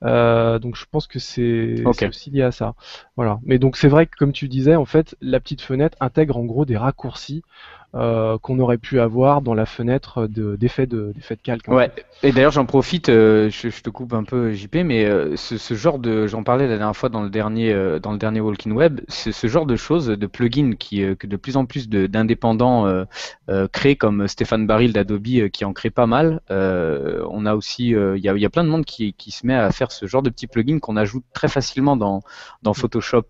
Donc je pense que c'est Ok. aussi lié à ça. Voilà. Mais donc c'est vrai que comme tu disais, en fait, la petite fenêtre intègre en gros des raccourcis qu'on aurait pu avoir dans la fenêtre d'effet de calque. En Ouais. fait. Et d'ailleurs j'en profite, je te coupe un peu JP, mais ce genre j'en parlais la dernière fois dans le dernier Walking Web, ce genre de choses, de plugins que de plus en plus d'indépendants créent, comme Stéphane Baril d'Adobe qui en crée pas mal. On a aussi, il y a plein de monde qui se met à faire ce genre de petits plugins qu'on ajoute très facilement dans Photoshop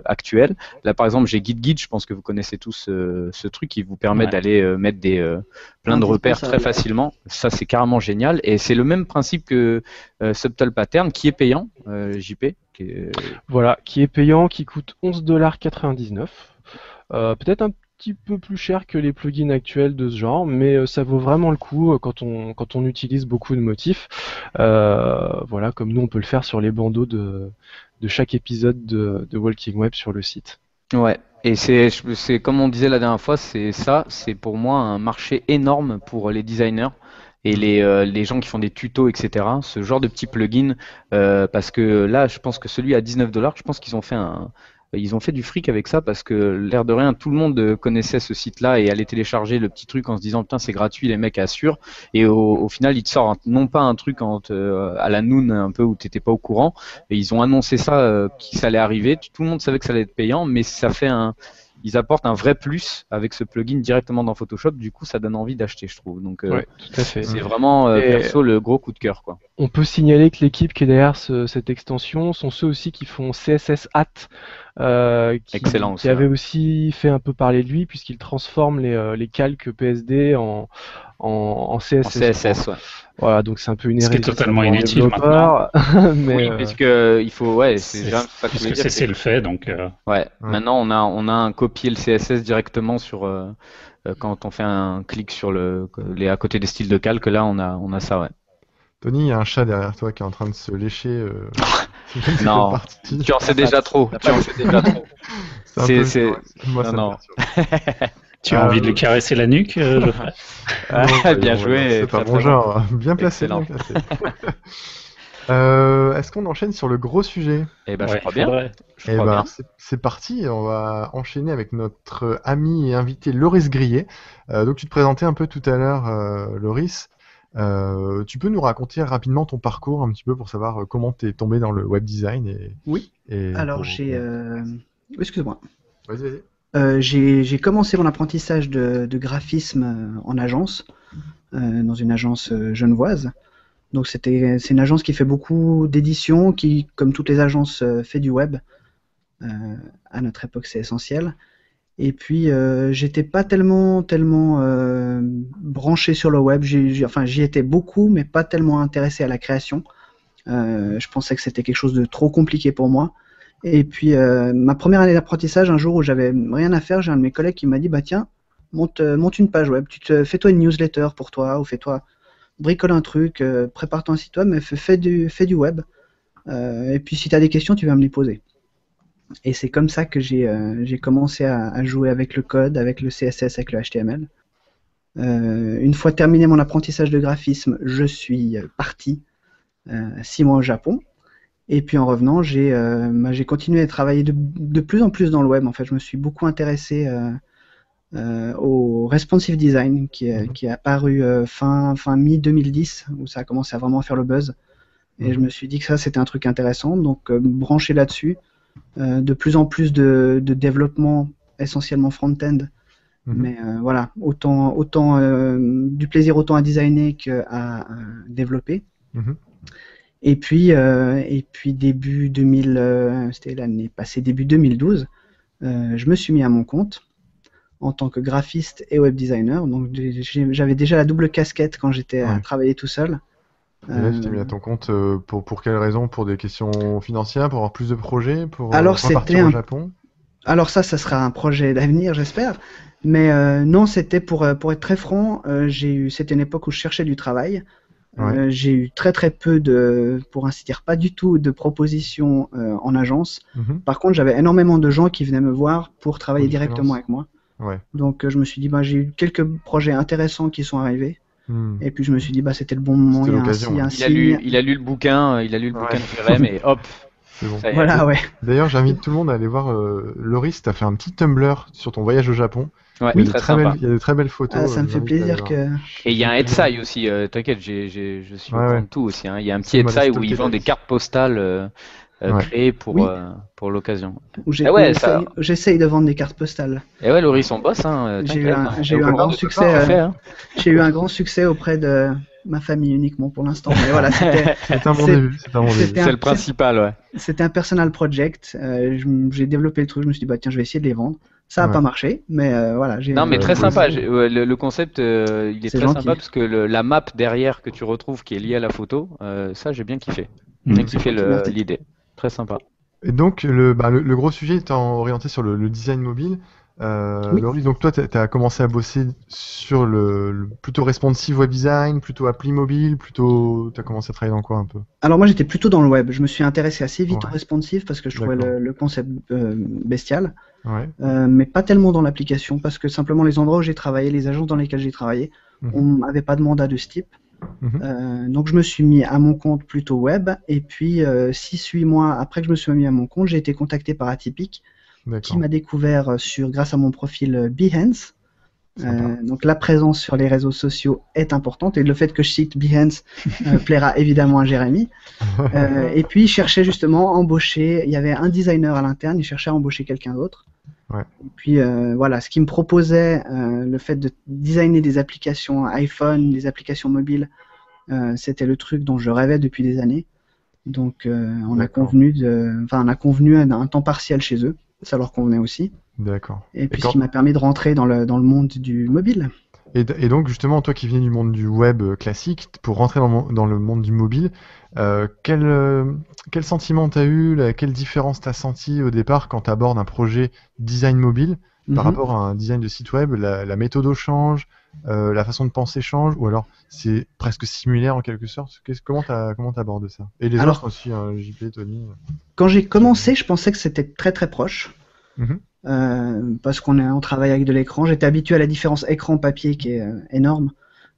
actuel. Là par exemple j'ai GitGit, je pense que vous connaissez tous ce truc qui vous permet Ouais. d'aller mettre plein de repères très facilement. Ça, c'est carrément génial. Et c'est le même principe que Subtle Pattern qui est payant, JP. Voilà, qui est payant, qui coûte $11,99. Peut-être un petit peu plus cher que les plugins actuels de ce genre, mais ça vaut vraiment le coup quand on utilise beaucoup de motifs. Voilà, comme nous on peut le faire sur les bandeaux de chaque épisode de Walking Web sur le site. Ouais. Et c'est comme on disait la dernière fois, c'est pour moi un marché énorme pour les designers et les gens qui font des tutos, etc. Ce genre de petits plugins, parce que là, je pense que celui à $19, je pense qu'ils ont fait du fric avec ça parce que l'air de rien, tout le monde connaissait ce site-là et allait télécharger le petit truc en se disant putain c'est gratuit, les mecs assurent. Et au final, ils te sortent non pas un truc à la noun un peu où t'étais pas au courant. Et ils ont annoncé ça, que ça allait arriver. Tout le monde savait que ça allait être payant, mais ils apportent un vrai plus avec ce plugin directement dans Photoshop. Du coup, ça donne envie d'acheter, je trouve. Donc, Ouais, tout à fait. c'est vraiment perso le gros coup de cœur, quoi. On peut signaler que l'équipe qui est derrière cette extension sont ceux aussi qui font CSS Hat, Excellent aussi, qui avait aussi fait un peu parler de lui puisqu'il transforme les calques PSD en CSS. En CSS, ouais. Voilà, donc c'est un peu une Ce qui est hérésie totalement pour un inutile développeur, mais Oui, parce que il faut, c'est déjà pas tous les puisque dire. c'est le fait, donc Ouais. Maintenant on a un copier le CSS directement sur quand on fait un clic sur à côté des styles de calque, là on a ça, ouais. Tony, il y a un chat derrière toi qui est en train de se lécher. Non, tu en sais déjà trop. Tu en sais déjà trop. Moi, ça me Non. perturbe. tu as envie de lui caresser la nuque, Geoffrey? Bien joué. C'est pas très, bon très genre. Bien placé. Excellent. Bien placé. Est-ce qu'on enchaîne sur le gros sujet? Eh ben, je Ouais, crois bien. faudrait. Je Eh crois ben, bien. c'est parti, on va enchaîner avec notre ami et invité Loris Grillet. Donc tu te présentais un peu tout à l'heure, Loris. Tu peux nous raconter rapidement ton parcours un petit peu pour savoir comment tu es tombé dans le web design Oui. et Alors pour- excuse-moi. Vas-y. J'ai commencé mon apprentissage de graphisme en agence, dans une agence genevoise. Donc c'est une agence qui fait beaucoup d'éditions, qui, comme toutes les agences, fait du web. À notre époque, c'est essentiel. Et puis j'étais pas tellement branché sur le web. J'y étais beaucoup, mais pas tellement intéressé à la création. Je pensais que c'était quelque chose de trop compliqué pour moi. Et puis ma première année d'apprentissage, un jour où j'avais rien à faire, j'ai un de mes collègues qui m'a dit bah tiens, monte une page web, fais-toi une newsletter pour toi, ou bricole un truc, prépare-toi un site web, mais fais du web. Et puis si tu as des questions, tu vas me les poser. Et c'est comme ça que j'ai commencé à jouer avec le code, avec le CSS, avec le HTML. Une fois terminé mon apprentissage de graphisme, je suis parti 6 mois au Japon. Et puis en revenant, j'ai continué à travailler de plus en plus dans le web. En fait, je me suis beaucoup intéressé au responsive design qui est apparu fin mi-2010, où ça a commencé à vraiment faire le buzz. Et je me suis dit que ça, c'était un truc intéressant. Donc, branché là-dessus, de plus en plus de développement, essentiellement front-end. Mais voilà, autant du plaisir autant à designer qu'à développer. Et puis début 2000, c'était l'année passée, début 2012, je me suis mis à mon compte en tant que graphiste et web designer. Donc j'avais déjà la double casquette quand j'étais à travailler tout seul. Et là, tu t'es mis à ton compte pour quelles raisons? Pour des questions financières, pour avoir plus de projets, pour repartir au Japon? Alors ça sera un projet d'avenir, j'espère. Mais non, c'était pour être très franc, c'était une époque où je cherchais du travail. J'ai eu très peu pour ainsi dire, pas du tout de propositions en agence. Par contre, j'avais énormément de gens qui venaient me voir pour travailler directement avec moi. Donc je me suis dit, j'ai eu quelques projets intéressants qui sont arrivés. Et puis je me suis dit, c'était le bon moment. Il a lu le bouquin, de Jérém et hop. C'est bon. Voilà, D'ailleurs, j'invite tout le monde à aller voir. Loris, tu as fait un petit Tumblr sur ton voyage au Japon. Ouais, il y a de très belles photos. Ça me fait plaisir que. Et il y a un Etsai aussi, t'inquiète, je suis au courant de tout aussi. Il y a un petit Etsai où ils vendent des cartes postales créées pour l'occasion. J'essaye de vendre des cartes postales. Et ouais, Loris, on bosse. J'ai eu un grand succès. J'ai eu un grand succès auprès de ma famille uniquement pour l'instant. Mais voilà, c'est un bon début. C'est le principal, ouais. C'était un personal project. J'ai développé le truc. Je me suis dit, tiens, je vais essayer de les vendre. Ça n'a pas marché, mais voilà. Non, mais très sympa. Le concept, il est très gentil. sympa parce que la map derrière que tu retrouves qui est liée à la photo, ça, j'ai bien kiffé. J'ai bien kiffé l'idée. Très sympa. Et donc, le gros sujet étant orienté sur le design mobile. Laurie, donc toi, tu as commencé à bosser sur le plutôt responsive web design, plutôt appli mobile, tu as commencé à travailler dans quoi un peu? Alors moi, j'étais plutôt dans le web. Je me suis intéressé assez vite au responsive parce que je trouvais le concept bestial. Mais pas tellement dans l'application parce que simplement les endroits où j'ai travaillé, les agences dans lesquelles j'ai travaillé, on n'avait pas de mandat de ce type. Donc je me suis mis à mon compte plutôt web et puis 6-8 mois après que je me suis mis à mon compte, j'ai été contacté par Atypique qui m'a découvert grâce à mon profil Behance. Donc la présence sur les réseaux sociaux est importante et le fait que je cite Behance plaira évidemment à Jérémy. Et puis il cherchait justement à embaucher, il y avait un designer à l'interne, il cherchait à embaucher quelqu'un d'autre. Et puis voilà, ce qui me proposait, le fait de designer des applications iPhone, des applications mobiles, c'était le truc dont je rêvais depuis des années. Donc on a convenu un temps partiel chez eux. Ça leur convenait aussi. D'accord. Et puis ce qui m'a permis de rentrer dans le monde du mobile. Et donc justement, toi qui viens du monde du web classique, pour rentrer dans le monde du mobile, quel sentiment t'as eu, quelle différence t'as senti au départ quand t'abordes un projet design mobile par rapport à un design de site web? La méthode change, la façon de penser change, ou alors c'est presque similaire en quelque sorte? Comment t'abordes ça? Et les autres aussi, JP, Tony. Quand j'ai commencé, je pensais que c'était très très proche. Parce qu'on travaille avec de l'écran. J'étais habitué à la différence écran-papier qui est énorme.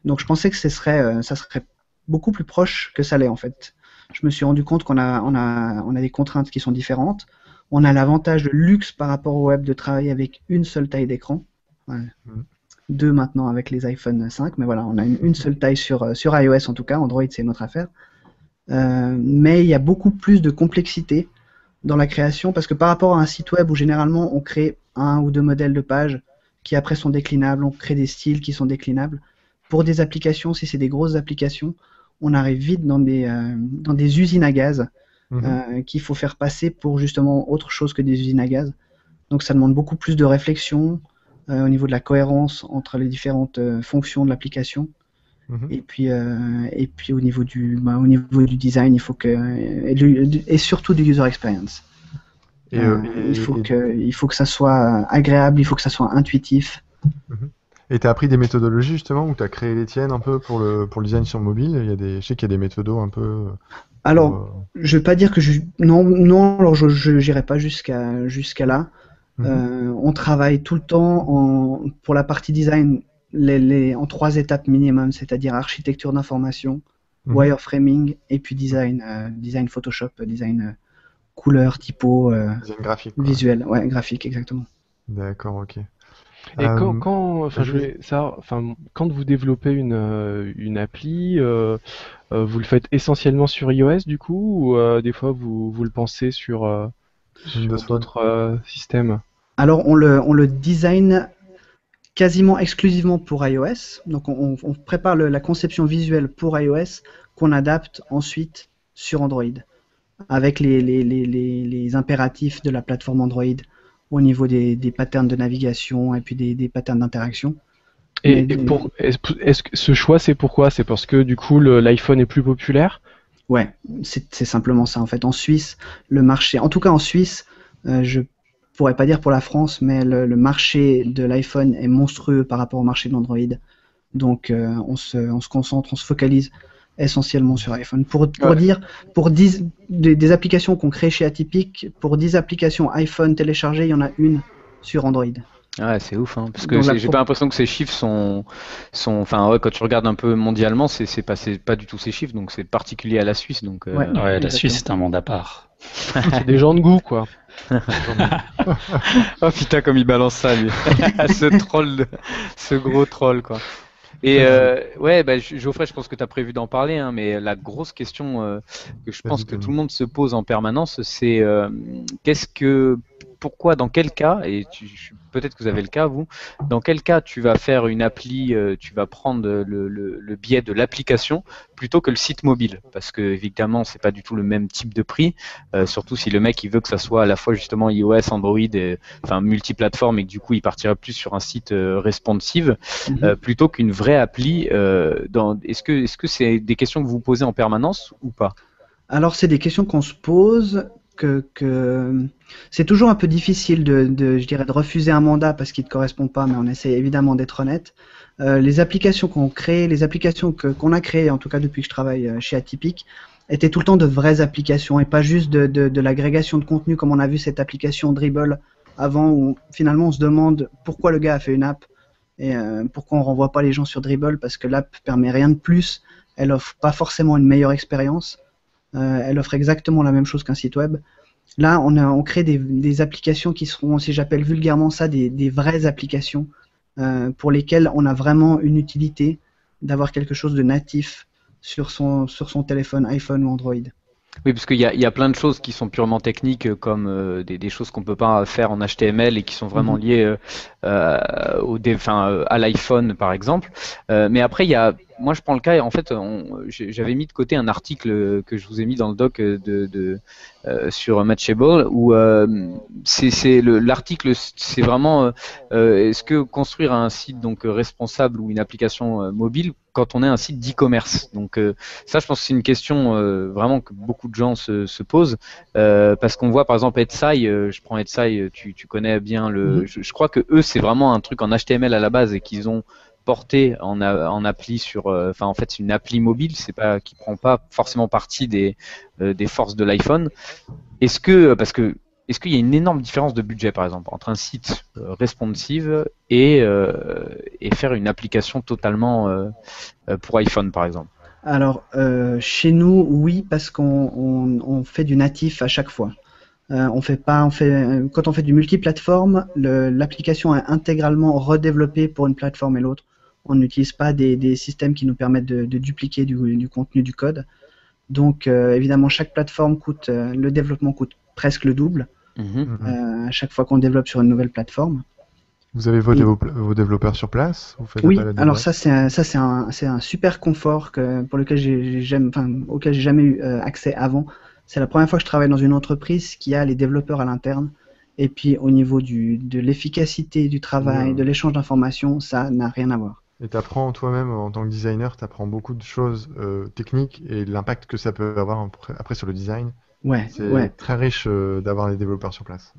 Donc je pensais que ça serait beaucoup plus proche que ça l'est en fait. Je me suis rendu compte qu'on a des contraintes qui sont différentes. On a l'avantage de luxe par rapport au web de travailler avec une seule taille d'écran. Deux maintenant avec les iPhone 5, mais voilà, on a une seule taille sur iOS en tout cas. Android, c'est une autre affaire. Mais il y a beaucoup plus de complexité dans la création, parce que par rapport à un site web où généralement on crée 1 ou 2 modèles de page qui après sont déclinables, on crée des styles qui sont déclinables. Pour des applications, si c'est des grosses applications, on arrive vite dans des usines à gaz qu'il faut faire passer pour justement autre chose que des usines à gaz. Donc ça demande beaucoup plus de réflexion au niveau de la cohérence entre les différentes fonctions de l'application. Et puis au niveau du design, il faut et surtout du user experience. Il faut que ça soit agréable, il faut que ça soit intuitif. Et tu as appris des méthodologies justement, ou tu as créé les tiennes un peu pour le design sur mobile? Je sais qu'il y a des méthodos un peu. Alors, je vais pas dire que non, alors je n'irai pas jusqu'à là. On travaille tout le temps pour la partie design en 3 étapes minimum, c'est-à-dire architecture d'information, wireframing et puis design Photoshop, design couleur, typo, Design graphique, quoi. visuel, ouais, graphique, exactement. D'accord, ok. Et enfin, je voulais savoir, enfin, quand vous développez une appli, vous le faites essentiellement sur iOS du coup, ou des fois vous le pensez sur Windows Phone. d'autres systèmes? Alors on le design quasiment exclusivement pour iOS. Donc on prépare la conception visuelle pour iOS qu'on adapte ensuite sur Android avec les impératifs de la plateforme Android au niveau des patterns de navigation et puis des patterns d'interaction. Est-ce que ce choix, c'est pourquoi? C'est parce que du coup l'iPhone est plus populaire? Ouais, c'est simplement ça en fait. En Suisse, le marché, en tout cas en Suisse, je pourrais pas dire pour la France, mais le marché de l'iPhone est monstrueux par rapport au marché de l'Android. Donc on se concentre, on se focalise essentiellement sur iPhone. Pour dire, pour 10, des applications qu'on crée chez Atypique, pour 10 applications iPhone téléchargées, il y en a une sur Android. Ouais, c'est ouf, hein, parce que j'ai pas l'impression que ces chiffres enfin, ouais, quand tu regardes un peu mondialement, c'est pas du tout ces chiffres, donc c'est particulier à la Suisse, donc. Ouais, la Suisse c'est un monde à part. C'est des gens de goût, quoi. Oh putain, comme il balance ça, lui. ce gros troll, quoi. Et ouais, bah, Geoffrey, je pense que tu as prévu d'en parler, hein, mais la grosse question que je pense que tout le monde se pose en permanence, c'est pourquoi, dans quel cas, et peut-être que vous avez le cas, vous, dans quel cas tu vas faire une appli, tu vas prendre le biais de l'application plutôt que le site mobile, parce que évidemment c'est pas du tout le même type de prix, surtout si le mec il veut que ça soit à la fois justement iOS, Android, enfin multiplateforme, et que du coup il partira plus sur un site responsive plutôt qu'une vraie appli. Est-ce que c'est des questions que vous vous posez en permanence ou pas? Alors c'est des questions qu'on se pose. C'est toujours un peu difficile je dirais, de refuser un mandat parce qu'il ne te correspond pas, mais on essaie évidemment d'être honnête. Les applications qu'on crée, les applications qu'on a créées, en tout cas depuis que je travaille chez Atypique, étaient tout le temps de vraies applications et pas juste de l'agrégation de contenu comme on a vu cette application Dribble avant où finalement on se demande pourquoi le gars a fait une app et pourquoi on renvoie pas les gens sur Dribble parce que l'app permet rien de plus, elle offre pas forcément une meilleure expérience. Elle offre exactement la même chose qu'un site web. Là, on crée des applications qui seront, si j'appelle vulgairement ça, des vraies applications pour lesquelles on a vraiment une utilité d'avoir quelque chose de natif sur son téléphone iPhone ou Android. Oui, parce qu'il y a plein de choses qui sont purement techniques, comme des choses qu'on peut pas faire en HTML et qui sont vraiment liées à l'iPhone, par exemple. Mais après, moi, je prends le cas. En fait, j'avais mis de côté un article que je vous ai mis dans le doc sur Matchable, où l'article, c'est vraiment est-ce que construire un site donc responsable ou une application mobile quand on est un site d'e-commerce. Donc ça, je pense que c'est une question vraiment que beaucoup de gens se posent parce qu'on voit par exemple Etsy, je prends Etsy, tu connais bien je crois que eux c'est vraiment un truc en HTML à la base et qu'ils ont porté en appli en fait c'est une appli mobile, c'est pas qui prend pas forcément partie des forces de l'iPhone. Est-ce qu'il y a une énorme différence de budget, par exemple, entre un site responsive et faire une application totalement pour iPhone, par exemple? Alors, chez nous, oui, parce qu'on fait du natif à chaque fois. Quand on fait du multiplateforme, l'application est intégralement redéveloppée pour une plateforme et l'autre. On n'utilise pas des systèmes qui nous permettent de dupliquer du contenu du code. Donc, évidemment, chaque plateforme le développement coûte presque le double. À chaque fois qu'on développe sur une nouvelle plateforme. Vous avez vos développeurs sur place? Oui, alors ça c'est un super confort auquel j'ai jamais eu accès avant. C'est la première fois que je travaille dans une entreprise qui a les développeurs à l'interne. Et puis au niveau de l'efficacité du travail, de l'échange d'informations, ça n'a rien à voir. Et tu apprends toi-même en tant que designer, tu apprends beaucoup de choses techniques et l'impact que ça peut avoir après sur le design. C'est très riche d'avoir les développeurs sur place.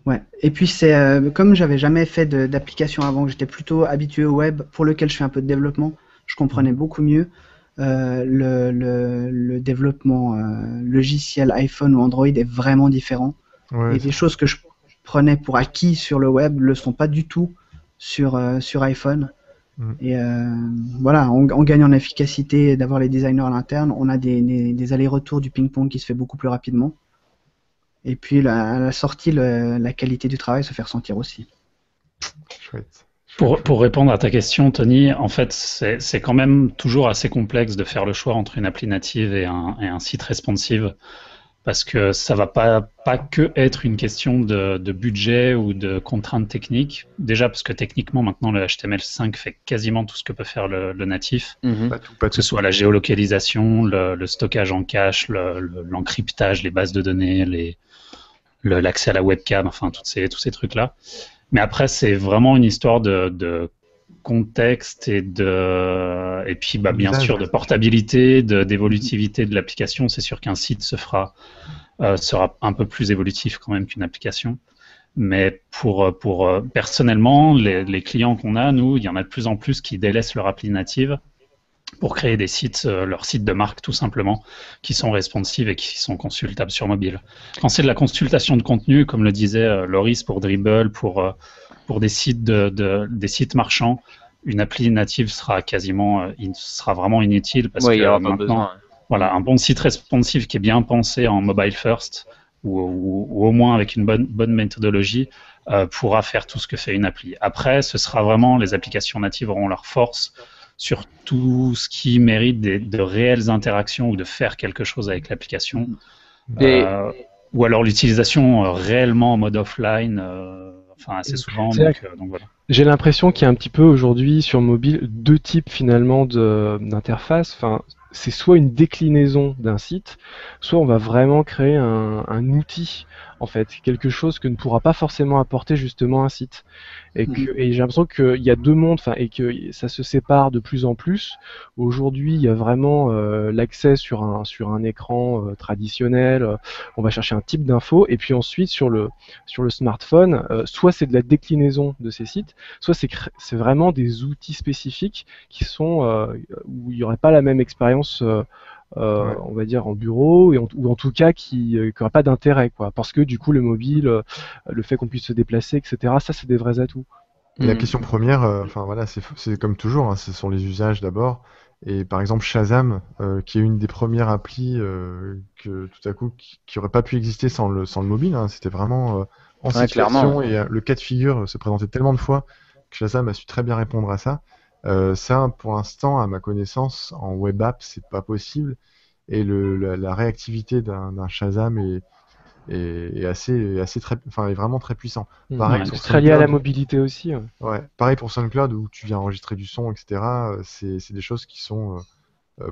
Ouais. Et puis c'est comme j'avais jamais fait d'application avant, que j'étais plutôt habitué au web, pour lequel je fais un peu de développement, je comprenais beaucoup mieux le développement logiciel iPhone ou Android est vraiment différent. Et des choses que je prenais pour acquis sur le web le sont pas du tout sur iPhone. Et voilà, on gagne en efficacité d'avoir les designers à l'interne. On a des allers-retours du ping-pong qui se fait beaucoup plus rapidement. Et puis à la sortie, la qualité du travail se fait ressentir aussi. Chouette. Pour répondre à ta question, Tony, en fait, c'est quand même toujours assez complexe de faire le choix entre une appli native et un site responsive, parce que ça va pas que être une question de budget ou de contraintes techniques. Déjà, parce que techniquement, maintenant, le HTML5 fait quasiment tout ce que peut faire le natif, Pas tout. que ce soit la géolocalisation, le stockage en cache, l'encryptage, les bases de données, l'accès à la webcam, enfin, tous ces trucs-là. Mais après, c'est vraiment une histoire de contexte et puis bien sûr de portabilité, d'évolutivité de l'application. C'est sûr qu'un site sera un peu plus évolutif quand même qu'une application. Mais pour personnellement, les clients qu'on a, nous, il y en a de plus en plus qui délaissent leur appli native pour créer des sites, leurs sites de marque tout simplement, qui sont responsives et qui sont consultables sur mobile. Quand c'est de la consultation de contenu, comme le disait Loris pour Dribbble, pour des sites des sites marchands, une appli native sera vraiment inutile parce que maintenant, voilà, un bon site responsive qui est bien pensé en mobile first ou au moins avec une bonne méthodologie pourra faire tout ce que fait une appli. Après, ce sera vraiment les applications natives auront leur force sur tout ce qui mérite de réelles interactions ou de faire quelque chose avec l'application. Ou alors l'utilisation réellement en mode offline, assez souvent. Donc voilà. J'ai l'impression qu'il y a un petit peu aujourd'hui sur mobile deux types finalement d'interface. Enfin, c'est soit une déclinaison d'un site, soit on va vraiment créer un outil, en fait, quelque chose que ne pourra pas forcément apporter justement un site. Et j'ai l'impression qu'il y a deux mondes, et que ça se sépare de plus en plus. Aujourd'hui, il y a vraiment l'accès sur un écran traditionnel. On va chercher un type d'info, et puis ensuite sur le smartphone, soit c'est de la déclinaison de ces sites, soit c'est vraiment des outils spécifiques qui sont où il n'y aurait pas la même expérience. On va dire en bureau ou en tout cas qui n'aurait pas d'intérêt quoi, parce que du coup le mobile, le fait qu'on puisse se déplacer, etc. Ça c'est des vrais atouts. Et la question première, c'est comme toujours, hein, ce sont les usages d'abord. Et par exemple Shazam, qui est une des premières applis que tout à coup qui aurait pas pu exister sans le mobile. Hein, c'était vraiment en situation et le cas de figure se présentait tellement de fois que Shazam a su très bien répondre à ça. Ça, pour l'instant, à ma connaissance, en web app, c'est pas possible. Et la réactivité d'un Shazam est est vraiment très puissant. Pareil, c'est très lié à la mobilité aussi. Ouais, pareil pour SoundCloud où tu viens enregistrer du son, etc. C'est des choses qui sont,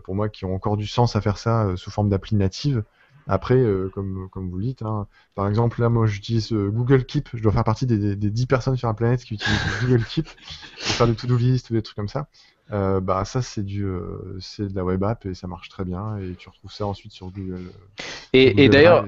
pour moi, qui ont encore du sens à faire ça sous forme d'appli native. Après, comme vous le dites, hein, par exemple, là, moi, j'utilise Google Keep. Je dois faire partie des 10 personnes sur la planète qui utilisent Google Keep pour faire des to-do list ou des trucs comme ça. Ça, c'est de la web app et ça marche très bien. Et tu retrouves ça ensuite sur Google. Et d'ailleurs,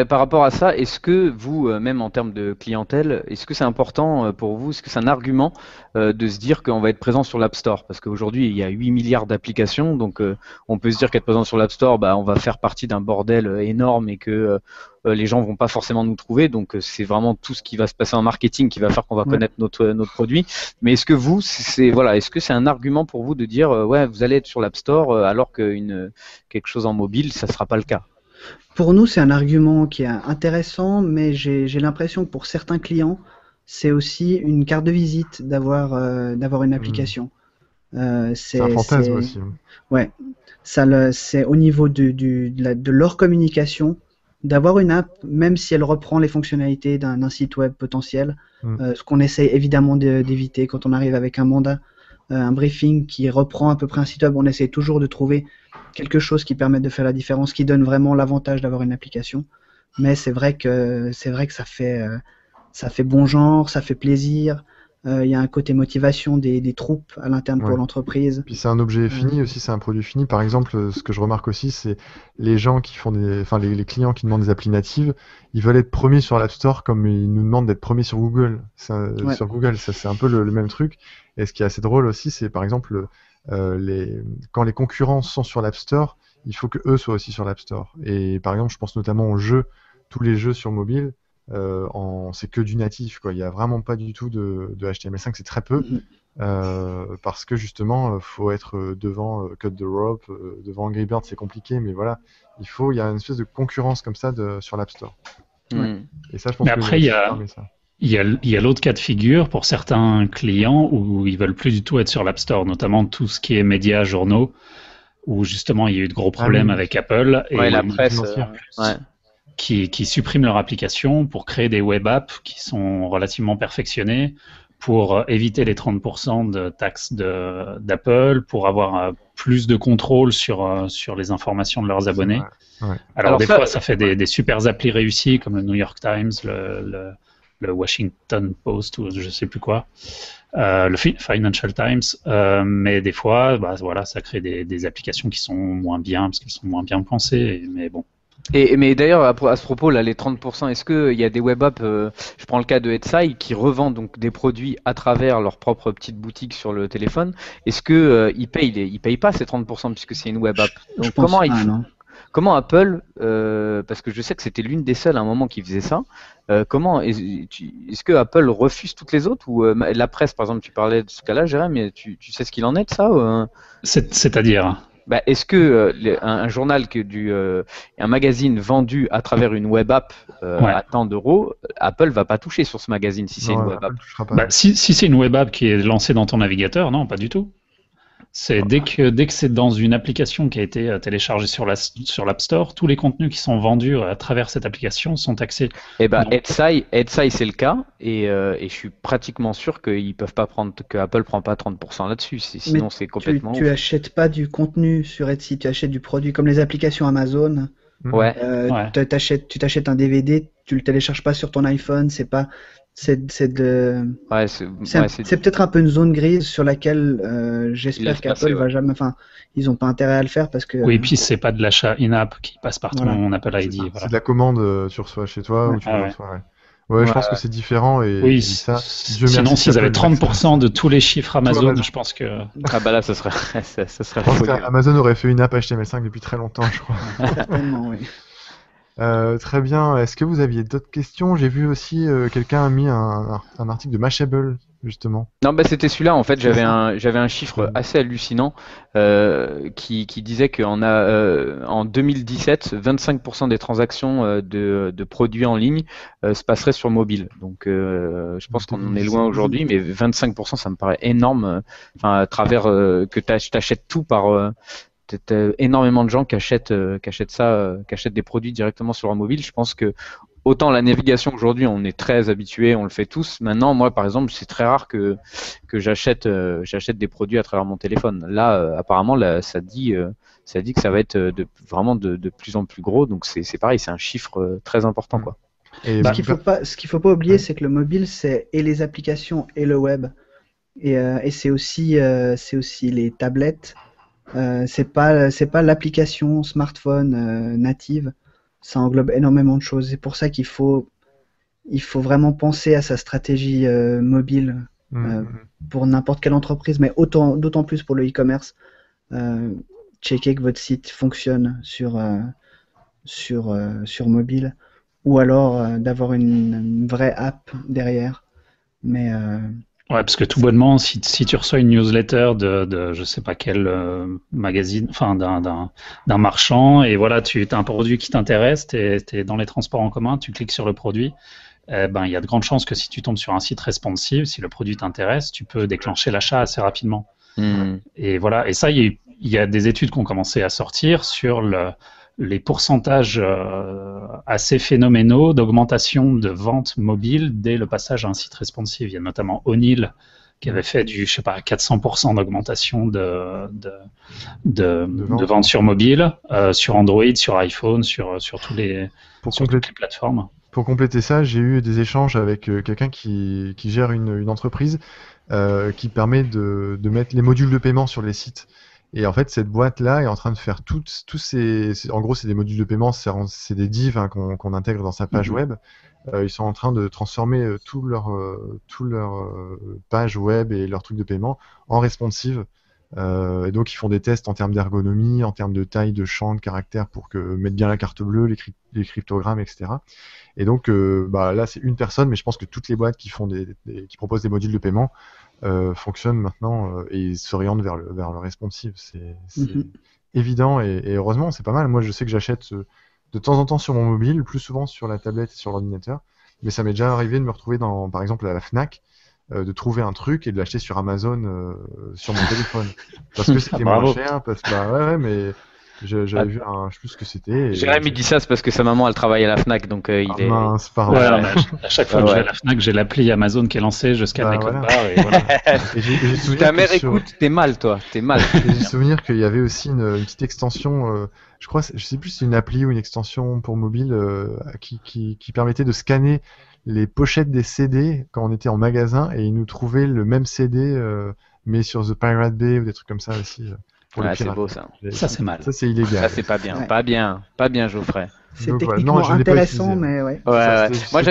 par rapport à ça, est-ce que vous, même en termes de clientèle, est-ce que c'est important pour vous, est-ce que c'est un argument de se dire qu'on va être présent sur l'App Store? Parce qu'aujourd'hui, il y a 8 milliards d'applications, donc on peut se dire qu'être présent sur l'App Store, on va faire partie d'un bordel énorme et que les gens vont pas forcément nous trouver. Donc c'est vraiment tout ce qui va se passer en marketing qui va faire qu'on va connaître notre produit. Mais est-ce que vous, est-ce que c'est un argument pour vous de dire vous allez être sur l'App Store alors que quelque chose en mobile, ça sera pas le cas? Pour nous, c'est un argument qui est intéressant, mais j'ai l'impression que pour certains clients, c'est aussi une carte de visite d'avoir une application. C'est un fantasme aussi. Ouais, c'est au niveau de leur communication, d'avoir une app, même si elle reprend les fonctionnalités d'un site web potentiel, ce qu'on essaie évidemment d'éviter quand on arrive avec un mandat, un briefing qui reprend à peu près un site web, on essaie toujours de trouver quelque chose qui permette de faire la différence, qui donne vraiment l'avantage d'avoir une application. Mais c'est vrai que ça fait bon genre, ça fait plaisir. Il y a un côté motivation des troupes à l'interne pour l'entreprise. Puis c'est un objet fini aussi, c'est un produit fini. Par exemple, ce que je remarque aussi, c'est les gens qui font les clients qui demandent des applis natives, ils veulent être premiers sur l'App Store comme ils nous demandent d'être premiers sur Google. Sur Google, ça c'est un peu le même truc. Et ce qui est assez drôle aussi, c'est par exemple quand les concurrents sont sur l'App Store, il faut que eux soient aussi sur l'App Store. Et par exemple, je pense notamment aux jeux, tous les jeux sur mobile. c'est que du natif, quoi. Il y a vraiment pas du tout de HTML5, c'est très peu. Parce que justement, faut être devant Cut the Rope, devant Angry Birds, c'est compliqué, mais voilà, il y a une espèce de concurrence comme ça sur l'App Store. Et ça, je pense Mais que après, il y a l'autre cas de figure pour certains clients où ils veulent plus du tout être sur l'App Store, notamment tout ce qui est médias, journaux, où justement il y a eu de gros problèmes avec Apple et la presse, qui suppriment leur application pour créer des web apps qui sont relativement perfectionnés pour éviter les 30% de taxes d'Apple, pour avoir plus de contrôle sur les informations de leurs abonnés. Alors des fois, ça fait des super applis réussis comme le New York Times, le Washington Post ou je sais plus quoi, le Financial Times, mais des fois, voilà, ça crée des applications qui sont moins bien parce qu'elles sont moins bien pensées, mais bon. Mais d'ailleurs, à ce propos, là, les 30%, est-ce qu'il y a des web apps, je prends le cas de Etsy, qui revendent donc des produits à travers leur propre petite boutique sur le téléphone. Est-ce qu'ils payent pas ces 30% puisque c'est une web app? Donc comment Apple, parce que je sais que c'était l'une des seules à un moment qui faisait ça, est-ce que Apple refuse toutes les autres ou la presse, par exemple, tu parlais de ce cas-là, Jérém, mais tu sais ce qu'il en est de ça C'est-à-dire est-ce que un journal un magazine vendu à travers une web app à tant d'euros, Apple va pas toucher sur ce magazine si c'est une web app? Si c'est une web app qui est lancée dans ton navigateur, non, pas du tout. C'est dès que c'est dans une application qui a été téléchargée sur l'App Store, tous les contenus qui sont vendus à travers cette application sont taxés. Etsy, c'est le cas, et je suis pratiquement sûr qu'ils peuvent pas que Apple prend pas 30% là-dessus, sinon c'est complètement. Tu achètes pas du contenu sur Etsy, tu achètes du produit comme les applications Amazon. Ouais. Tu t'achètes un DVD, tu le télécharges pas sur ton iPhone, c'est peut-être un peu une zone grise sur laquelle j'espère qu'Apple va jamais. Enfin, ils ont pas intérêt à le faire parce que. Oui, et puis c'est pas de l'achat in-app qui passe par ton Apple ID. C'est de la commande tu reçois chez toi ou tu le reçois. Ouais, je pense que c'est différent et ça. Sinon, s'ils avaient 30% de tous les chiffres Amazon, je pense que. Là, ça serait. Je pense qu'Amazon aurait fait une app HTML5 depuis très longtemps, je crois. Certainement, oui. Très bien. Est-ce que vous aviez d'autres questions? J'ai vu aussi quelqu'un a mis un article de Mashable, justement. Non, c'était celui-là. En fait, j'avais un chiffre assez hallucinant qui disait en 2017, 25% des transactions de produits en ligne se passeraient sur mobile. Donc, je pense qu'on en est loin aujourd'hui, mais 25%, ça me paraît énorme. À travers que t'achètes tout par t'as énormément de gens qui achètent des produits directement sur leur mobile. Je pense que autant la navigation aujourd'hui, on est très habitué, on le fait tous. Maintenant, moi, par exemple, c'est très rare que j'achète des produits à travers mon téléphone. Là, apparemment, ça dit que ça va être vraiment de plus en plus gros. Donc c'est pareil, c'est un chiffre très important, quoi. Et ce qu'il faut pas oublier, c'est que le mobile, c'est et les applications et le web. Et c'est aussi les tablettes. C'est pas l'application smartphone native, ça englobe énormément de choses. C'est pour ça qu'il faut vraiment penser à sa stratégie mobile pour n'importe quelle entreprise, mais d'autant plus pour le e-commerce. Checker que votre site fonctionne sur mobile, ou alors d'avoir une vraie app derrière. Mais ouais, parce que tout bonnement, si tu reçois une newsletter de je sais pas quel magazine, enfin d'un marchand, et voilà, tu as un produit qui t'intéresse, t'es dans les transports en commun, tu cliques sur le produit, il y a de grandes chances que si tu tombes sur un site responsive, si le produit t'intéresse, tu peux déclencher l'achat assez rapidement. Et voilà, et ça, il y a des études qui ont commencé à sortir sur les pourcentages assez phénoménaux d'augmentation de ventes mobiles dès le passage à un site responsive. Il y a notamment O'Neill qui avait fait 400% d'augmentation de ventes sur mobile, sur Android, sur iPhone, sur toutes les plateformes. Pour compléter ça, j'ai eu des échanges avec quelqu'un qui gère une entreprise qui permet de mettre les modules de paiement sur les sites. Et en fait, cette boîte-là est en train de faire tous ces... En gros, c'est des modules de paiement, c'est des divs qu'on intègre dans sa page web. Ils sont en train de transformer tout leur page web et leurs trucs de paiement en responsive Et donc ils font des tests en termes d'ergonomie, en termes de taille, de champ, de caractère pour mettre bien la carte bleue, les cryptogrammes, etc. Et donc là c'est une personne, mais je pense que toutes les boîtes qui qui proposent des modules de paiement fonctionnent maintenant et s'orientent vers le responsive. C'est évident et heureusement c'est pas mal. Moi je sais que j'achète de temps en temps sur mon mobile, plus souvent sur la tablette et sur l'ordinateur, mais ça m'est déjà arrivé de me retrouver par exemple à la Fnac, de trouver un truc et de l'acheter sur Amazon sur mon téléphone parce que c'était moins cher, parce que mais j'avais vu je sais plus ce que c'était. Jérémy dit ça, c'est parce que sa maman elle travaille à la Fnac, donc il est. Mince, pardon. Ouais, à chaque fois que je vais à la Fnac, j'ai l'appli Amazon qui est lancée, je scanne les codes barres et voilà. Ta mère écoute, t'es mal toi, t'es mal. J'ai souvenir qu'il y avait aussi une petite extension, je sais plus si c'est une appli ou une extension pour mobile qui permettait de scanner les pochettes des CD quand on était en magasin et ils nous trouvaient le même CD mais sur The Pirate Bay ou des trucs comme ça aussi. C'est beau ça. Ça c'est mal. Ça c'est illégal. Ça c'est pas bien, pas bien Geoffrey. C'est techniquement intéressant, mais ouais. Moi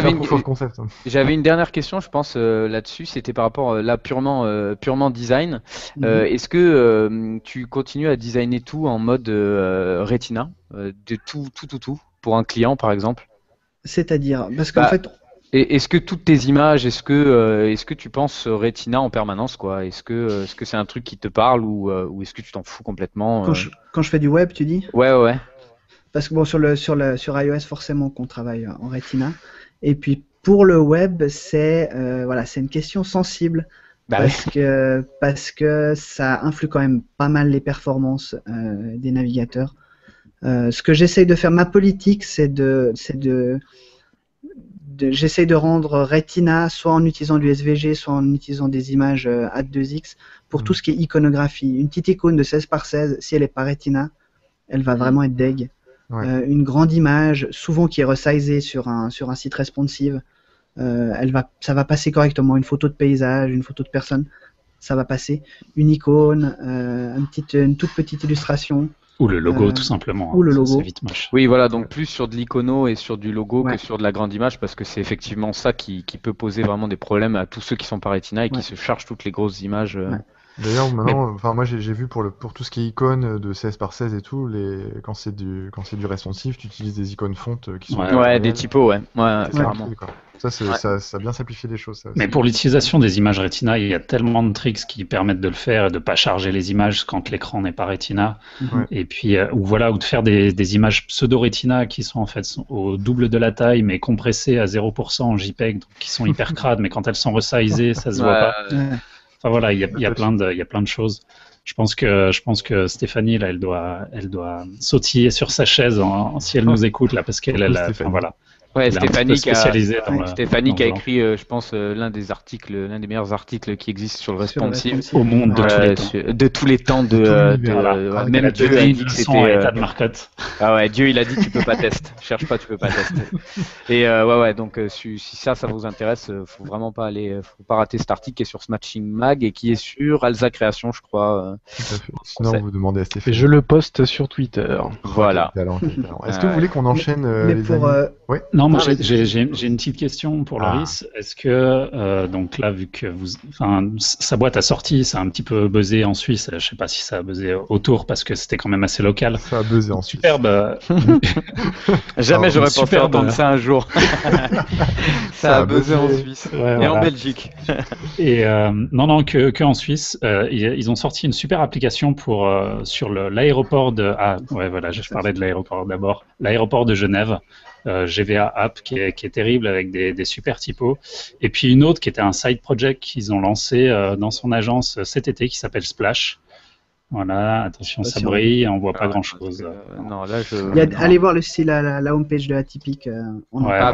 j'avais une dernière question, je pense là-dessus, c'était par rapport là purement design. Est-ce que tu continues à designer tout en mode Retina, de tout pour un client par exemple? C'est-à-dire, parce qu'en fait. Et est-ce que toutes tes images, est-ce que tu penses Retina en permanence, quoi? Est-ce que c'est un truc qui te parle ou est-ce que tu t'en fous complètement? Quand je fais du web, tu dis? Ouais. Parce que bon, sur iOS, forcément qu'on travaille en Retina. Et puis pour le web, c'est une question sensible parce que ça influe quand même pas mal les performances des navigateurs. Ce que j'essaye de faire, ma politique, j'essaye de rendre Retina soit en utilisant du SVG, soit en utilisant des images H2X pour tout ce qui est iconographie. Une petite icône de 16 par 16, si elle n'est pas Retina, elle va vraiment être deg. Ouais. Une grande image, souvent qui est resizée sur un site responsive, ça va passer correctement. Une photo de paysage, une photo de personne, ça va passer. Une icône, une toute petite illustration. Ou le logo, tout simplement. Ou le logo. C'est vite moche. Oui, voilà, donc plus sur de l'icono et sur du logo que sur de la grande image, parce que c'est effectivement ça qui peut poser vraiment des problèmes à tous ceux qui sont pas Retina et qui se chargent toutes les grosses images. D'ailleurs, maintenant, moi j'ai vu pour tout ce qui est icônes de 16 par 16 et tout, quand c'est du responsive, tu utilises des icônes fontes qui sont. Des typos, clairement. Ça a bien simplifié les choses. Ça aussi. Mais pour l'utilisation des images Retina, il y a tellement de tricks qui permettent de le faire et de ne pas charger les images quand l'écran n'est pas Retina. Et puis, ou de faire des images pseudo-Retina qui sont en fait au double de la taille, mais compressées à 0% en JPEG, donc qui sont hyper crades, mais quand elles sont resizées, ça se voit pas. Enfin voilà, il y a plein de choses. Je pense que Stéphanie là, elle doit sautiller sur sa chaise si elle nous écoute là, parce qu'elle voilà. Ouais, Stéphanie qui a écrit, je pense, l'un des meilleurs articles qui existent sur le responsive au monde de tous les temps. Même Dieu a dit que c'était état de marcotte. Ah ouais, Dieu il a dit tu peux pas tester. Cherche pas, tu peux pas tester. Et donc si ça vous intéresse, faut vraiment pas rater cet article qui est sur Smashing Mag et qui est sur Alza Création, je crois. Tout à fait. Sinon vous demandez à Stéphanie. Et je le poste sur Twitter. Voilà. Est-ce que vous voulez qu'on enchaîne les amis? Ouais. Non, moi j'ai une petite question pour Loris. Est-ce que donc là, vu que sa boîte a sorti, ça a un petit peu buzzé en Suisse. Je sais pas si ça a buzzé autour parce que c'était quand même assez local. Ça a buzzé en Suisse. Superbe. Jamais j'aurais pensé entendre ça un jour. Ça a buzzé en Suisse et en Belgique. Et non, que en Suisse, ils ont sorti une super application sur l'aéroport de. Je parlais de l'aéroport d'abord. L'aéroport de Genève. GVA App qui est terrible avec des super typos, et puis une autre qui était un side project qu'ils ont lancé dans son agence cet été qui s'appelle Splash. Voilà, attention, ça brille, on voit pas grand chose. Allez voir la homepage de Atypique.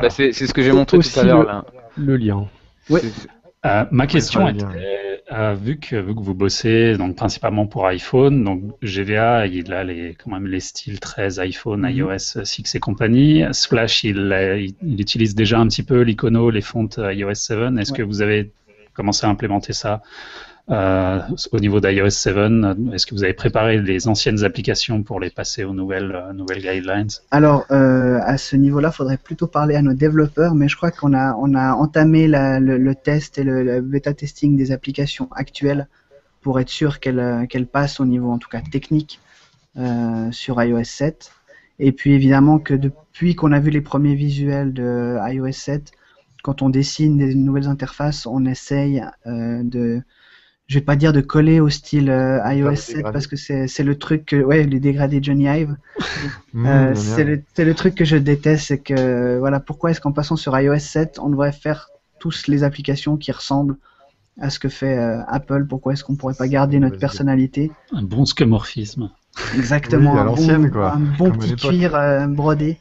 C'est ce que j'ai montré tout à l'heure là. Le lien. Ouais. Ma question était, vu que vous bossez donc principalement pour iPhone, donc GVA il a quand même les styles 13 iPhone, iOS 6 et compagnie. Splash il utilise déjà un petit peu l'icono, les fontes iOS 7. Est-ce que vous avez commencé à implémenter ça au niveau d'iOS 7? Est-ce que vous avez préparé les anciennes applications pour les passer aux nouvelles guidelines? Alors, à ce niveau-là, il faudrait plutôt parler à nos développeurs, mais je crois qu'on a entamé le test et le bêta testing des applications actuelles pour être sûr qu'elle passe au niveau en tout cas technique sur iOS 7. Et puis évidemment que depuis qu'on a vu les premiers visuels de iOS 7, quand on dessine des nouvelles interfaces, on essaye je vais pas dire de coller au style iOS 7 parce que c'est le truc que, les dégradés Johnny Ive. C'est le truc que je déteste, c'est que voilà, pourquoi est-ce qu'en passant sur iOS 7, on devrait faire tous les applications qui ressemblent à ce que fait Apple? Pourquoi est-ce qu'on pourrait pas garder notre personnalité? Un bon scomorphisme. Exactement, Oui, à l'ancienne, quoi. un bon Comme à petit l'époque. cuir brodé.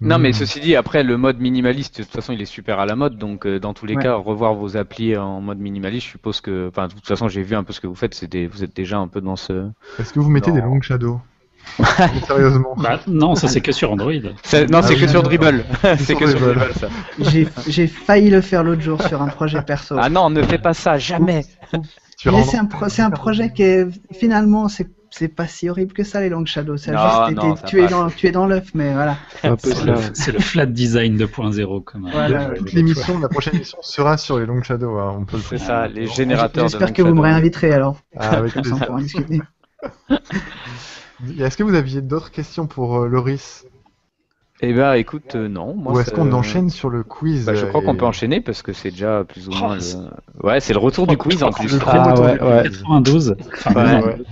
Non, mais ceci dit, après, le mode minimaliste, de toute façon, il est super à la mode. Donc, dans tous les cas, revoir vos applis en mode minimaliste, je suppose que. Enfin, de toute façon, j'ai vu un peu ce que vous faites. Vous êtes déjà un peu dans ce. Est-ce que vous mettez des long shadows? Sérieusement. Bah, non, ça c'est que sur Android. Non, c'est que sur Dribble. C'est sur que sur Dribble. Dribble, ça. J'ai failli le faire l'autre jour sur un projet perso. Ah non, ne fais pas ça, jamais. Mais c'est un projet qui est finalement c'est pas si horrible que ça les long shadows. Ça a juste été tué dans l'œuf, mais voilà. C'est le flat design 2.0 comme. Voilà. Toute l'émission, la prochaine émission sera sur les long shadows. Hein, on peut le C'est ça, les générateurs de J'espère que vous me réinviterez alors. avec Comme ça, on pourra en discuter. Est-ce que vous aviez d'autres questions pour Loris? Eh ben, écoute, non. Moi, Ou est-ce qu'on enchaîne sur le quiz? Je crois qu'on peut enchaîner parce que c'est déjà plus ou moins Ouais, c'est le retour du quiz en plus. Le retour du quiz. 92.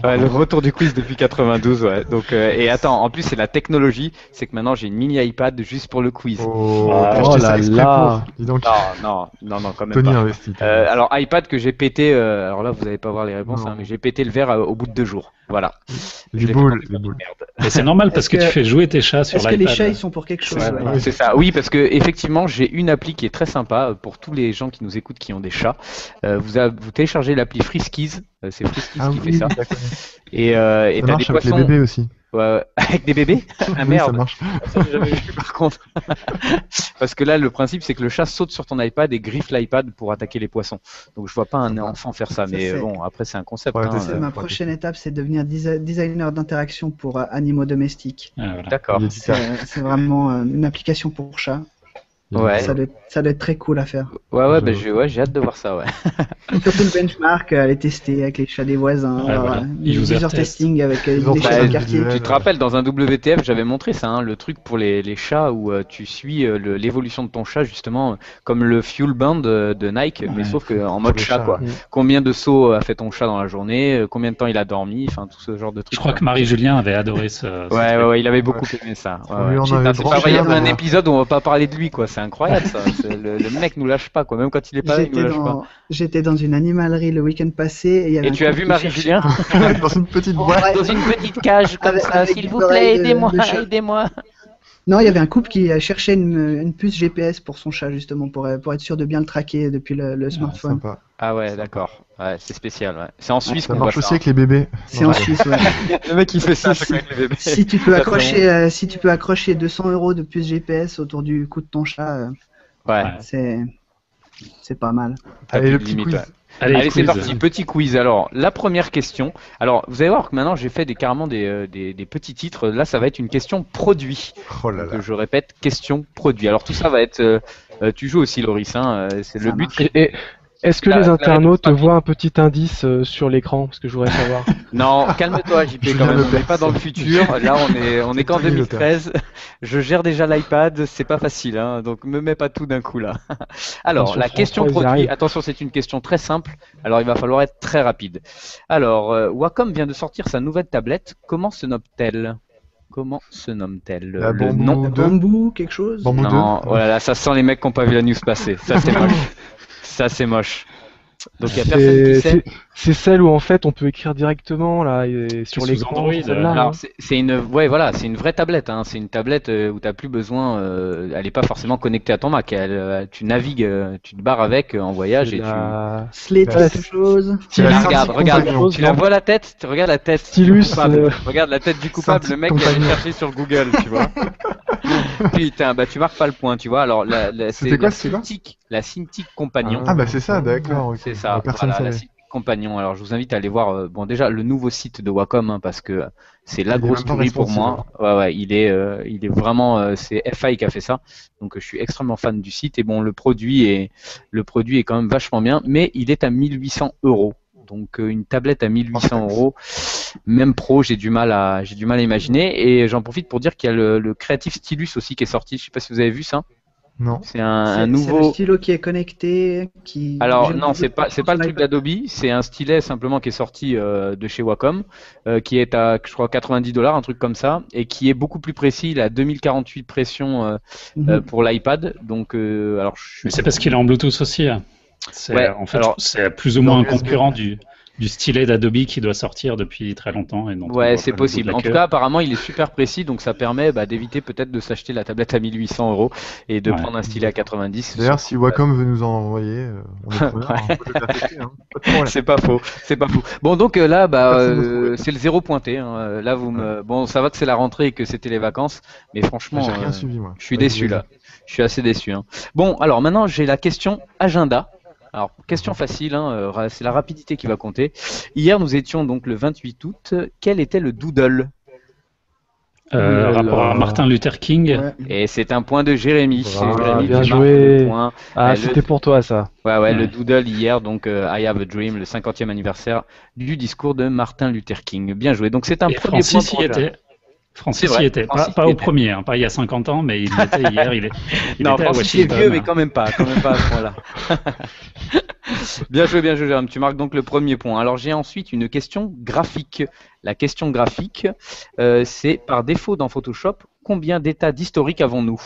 Le retour du quiz depuis 92, ouais. Donc, et attends, en plus, c'est la technologie. C'est que maintenant, j'ai une mini iPad juste pour le quiz. T'as acheté ça exprès pour. Dis donc. Non, quand même Tony pas. investit. Alors, iPad que j'ai pété, alors là, vous n'allez pas voir les réponses, Non. mais j'ai pété le verre au bout de 2 jours. Voilà. Les Je l'ai boules. fait comme une merde. Et c'est normal parce que tu fais jouer tes chats sur Est-ce l'iPad. que les chats ils sont pour quelque chose? Ouais, c'est ça. Oui, parce que effectivement, j'ai une appli qui est très sympa pour tous les gens qui nous écoutent qui ont des chats. Vous téléchargez l'appli Friskies. C'est Friskies qui fait ça. Et Ça t'as des marche avec les poissons. bébés aussi. Ouais, avec des bébés? Ah Oui, ça merde. marche. Ça, j'ai jamais vu par contre. Parce que là, le principe, c'est que le chat saute sur ton iPad et griffe l'iPad pour attaquer les poissons. Donc je vois pas un enfant faire ça, Ça, mais c'est- bon, après c'est un concept. Ouais, hein, c'est Ma prochaine étape, c'est de devenir designer d'interaction pour animaux domestiques. Ah, voilà. D'accord. Il est dit ça. C'est vraiment une application pour chats. Ouais. Ça doit être très cool à faire. Ouais, j'ai hâte de voir ça, ouais. Surtout le benchmark, aller tester avec les chats des voisins, Ouais, voilà. user User test. testing avec Ils ont les pas chats mal du de quartier. visuels. Tu te rappelles, dans un WTF, j'avais montré ça, hein, le truc pour les chats où tu suis l'évolution de ton chat, justement, comme le Fuel Band de Nike, mais Ouais. sauf qu'en mode les chat, chats, quoi. ouais. Combien de sauts a fait ton chat dans la journée, combien de temps il a dormi, enfin tout ce genre de trucs. Je crois que Marie-Julien avait adoré ce Ouais, il avait beaucoup aimé ça. Ouais, On lui en Putain, avait c'est branché pas vrai, il y a un, un là. épisode où on va pas parler de lui, quoi. C'est incroyable, ça. Le mec nous lâche pas, quoi. Même quand il est pas là, il nous lâche pas. J'étais dans une animalerie le week-end passé et il y avait Et un tu as couple vu qui Marie-Julien Dans une petite boîte. Ouais. dans une petite cage comme Avec- ça, avec s'il des vous plaît, oreilles de aidez-moi, chat. aidez-moi. Non, il y avait un couple qui cherchait une puce GPS pour son chat justement pour être sûr de bien le traquer depuis le smartphone. Sympa. Ah ouais, d'accord. Ouais, c'est spécial, ouais. C'est en Suisse Ça qu'on voit marche ça. aussi avec les bébés. C'est en Suisse, ouais. Le mec il fait ça à chaque fois avec les bébés. Si tu peux Ça, accrocher 200 € de puce GPS autour du cou de ton chat, Ouais. c'est pas mal. T'as Allez, plus le de petit limite, quiz. ouais. Allez, Allez, c'est quiz. parti, petit quiz. Alors, la première question. Alors, vous allez voir que maintenant j'ai fait carrément des petits titres. Là, ça va être une question produit. Oh là là. Donc, je répète, question produit. Alors, tout ça va être. Tu joues aussi, Loris. Hein, c'est le Ça but. marche. Et est-ce que La- les la internautes réponse voient un petit indice sur l'écran? Parce que je voudrais savoir. Non, calme-toi, JP. Julien Quand même. On Lepers. n'est pas dans le futur. Là, on est qu'en Tony 2013. Je gère déjà l'iPad. C'est pas facile. Hein, donc, me mets pas tout d'un coup là. Alors, Attention, la France question 3, ils y produit. arrivent. Attention, c'est une question très simple. Alors, il va falloir être très rapide. Alors, Wacom vient de sortir sa nouvelle tablette. Comment se nomme-t-elle? Comment se nomme-t-elle? La Le Bambou nom. Deux. Bambou, quelque chose Bambou Non, 2. oh là là, ça sent les mecs qui n'ont pas vu la news passer. Ça, c'est moche. Ça, c'est moche. Donc, il y a personne qui C'est sait. c'est celle où en fait on peut écrire directement là et sur sous l'écran. Android, celle-là, Alors, hein. c'est une, ouais, voilà, c'est une vraie tablette. Hein. C'est une tablette où t'as plus besoin. Elle n'est pas forcément connectée à ton Mac. Tu navigues, tu te barres avec en voyage et tu. Slate, Ouais, quelque chose C'est la Regarde, Cintiq regarde, Compagnon. tu la vois la tête, tu regardes la tête. Stylus, du coupable. Regarde la tête du coupable, Cintiq le mec qui Compagnon. allait chercher sur Google, tu vois. Putain, bah tu marques pas le point, tu vois. Alors, c'est C'était quoi, la c'était quoi Cintiq Compagnon. Ah bah c'est ça, d'accord. ok. C'est ça, Personne voilà, la savait. Cintiq Compagnon. Alors, je vous invite à aller voir, bon, déjà, le nouveau site de Wacom, hein, parce que c'est la Il est grosse même pas tuerie pour responsive. moi. Ouais, il est vraiment, c'est FI qui a fait ça. Donc, je suis extrêmement fan du site. Et bon, le produit est quand même vachement bien, mais il est à 1800 €. Donc une tablette à 1800 euros, même pro, j'ai du mal à imaginer. Et j'en profite pour dire qu'il y a le Creative Stylus aussi qui est sorti. Je sais pas si vous avez vu ça. Non. C'est un C'est nouveau. le stylo qui est connecté, qui. Alors j'ai non, le- c'est pas le truc d'Adobe, c'est un stylet simplement qui est sorti de chez Wacom, qui est à je crois $90, un truc comme ça, et qui est beaucoup plus précis. Il a 2048 pressions Mhm. pour l'iPad. Donc alors Mais c'est parce qu'il est en Bluetooth aussi. Hein. En fait, alors c'est plus ou moins un USB, concurrent du stylet d'Adobe qui doit sortir depuis très longtemps. Et dont on ouais, voit c'est pas le bout de possible. la En tout queue. cas, apparemment, il est super précis, donc ça permet d'éviter peut-être de s'acheter la tablette à 1800 euros et de Ouais. prendre un stylet à 90. D'ailleurs, si Wacom veut nous en envoyer, on est preneur, hein, on peut le faire tester, hein. Pas de problème. C'est pas faux, c'est pas faux. Bon, donc là, Personne ne trouvait. c'est le zéro pointé. Hein. Là, bon, ça va que c'est la rentrée et que c'était les vacances, mais franchement, J'ai rien suivi, moi. je suis déçu là. Je suis assez déçu. Hein. Bon, alors maintenant, j'ai la question agenda. Alors, question facile, hein, c'est la rapidité qui va compter. Hier, nous étions donc le 28 août. Quel était le doodle? Rapport à Martin Luther King. Ouais. Et c'est un point de Jérémy. Ah, Jérémy bien qui marque joué. le point. Ah, le- c'était pour toi ça. Ouais, le Ouais. doodle hier, donc I Have a Dream, le 50e anniversaire du discours de Martin Luther King. Bien joué. Donc c'est un Et premier point Francis pour y Jérémy. était. Francis C'est vrai, y était. Francis Pas y au était. premier, hein, pas il y a 50 ans, mais il y était hier. Il Non, était à Francis est Washington. vieux, mais quand même pas à ce point-là. Bien joué, Jérôme. Tu marques donc le premier point. Alors j'ai ensuite une question graphique. La question graphique, c'est par défaut dans Photoshop, combien d'états d'historique avons-nous?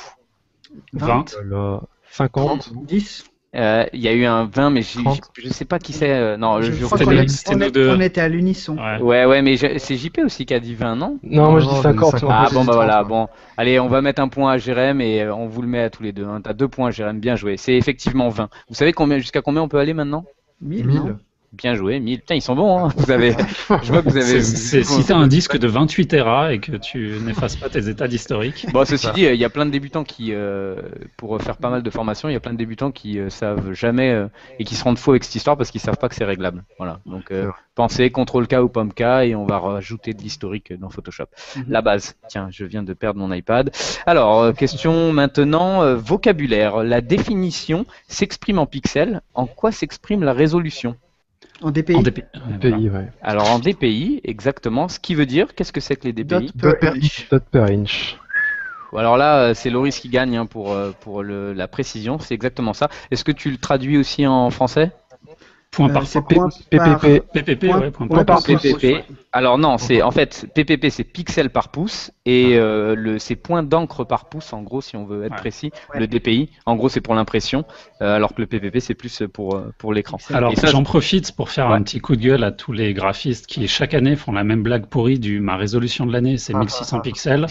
20. Voilà. 50. 10. Il y a eu un 20, mais 30. je sais pas qui c'est. Non, Je je crois c'est qu'on nous- est- c'est on nous est- deux. on était à l'unisson. Ouais. Ouais, mais c'est JP aussi qui a dit 20, non? Non, moi je dis Non, 50. 50. moi. Ah j'ai bon, dit bah 30, voilà, moi. bon. Allez, on va mettre un point à Jérém et on vous le met à tous les deux. Hein. T'as 2 points, Jérém, bien joué. C'est effectivement 20. Vous savez jusqu'à combien on peut aller maintenant? 1000. 1000. Bien joué, 1000. Putain, ils sont bons, hein. Je vois que vous avez. Si tu as un disque de 28 Tera et que tu n'effaces pas tes états d'historique. Bon, ceci dit, il y a plein de débutants qui, pour faire pas mal de formations, il y a plein de débutants qui savent jamais et qui se rendent faux avec cette histoire parce qu'ils savent pas que c'est réglable. Voilà. Donc, C'est vrai. pensez CTRL-K ou POM-K et on va rajouter de l'historique dans Photoshop. Mhm. La base. Tiens, je viens de perdre mon iPad. Alors, question maintenant, vocabulaire. La définition s'exprime en pixels. En quoi s'exprime la résolution? En DPI. En DP. Pays, ouais. Alors, en DPI, exactement. Ce qui veut dire, qu'est-ce que c'est que les DPI? Dot per Dot inch. Dot per inch. Alors là, c'est Loris qui gagne hein, pour la précision. C'est exactement ça. Est-ce que tu le traduis aussi en français? Point par C'est point. point par- PPP. PPP, point- ouais, point point par par point. pouce. PPP. Alors non, c'est en fait PPP, c'est pixels par pouce et c'est points d'encre par pouce. En gros, si on veut être Ouais. précis, Ouais. le DPI, en gros, c'est pour l'impression, alors que le PPP, c'est plus pour l'écran. Alors, Et ça, j'en profite pour faire Ouais. un petit coup de gueule à tous les graphistes qui, chaque année, font la même blague pourrie du ma résolution de l'année, c'est 1600 pixels.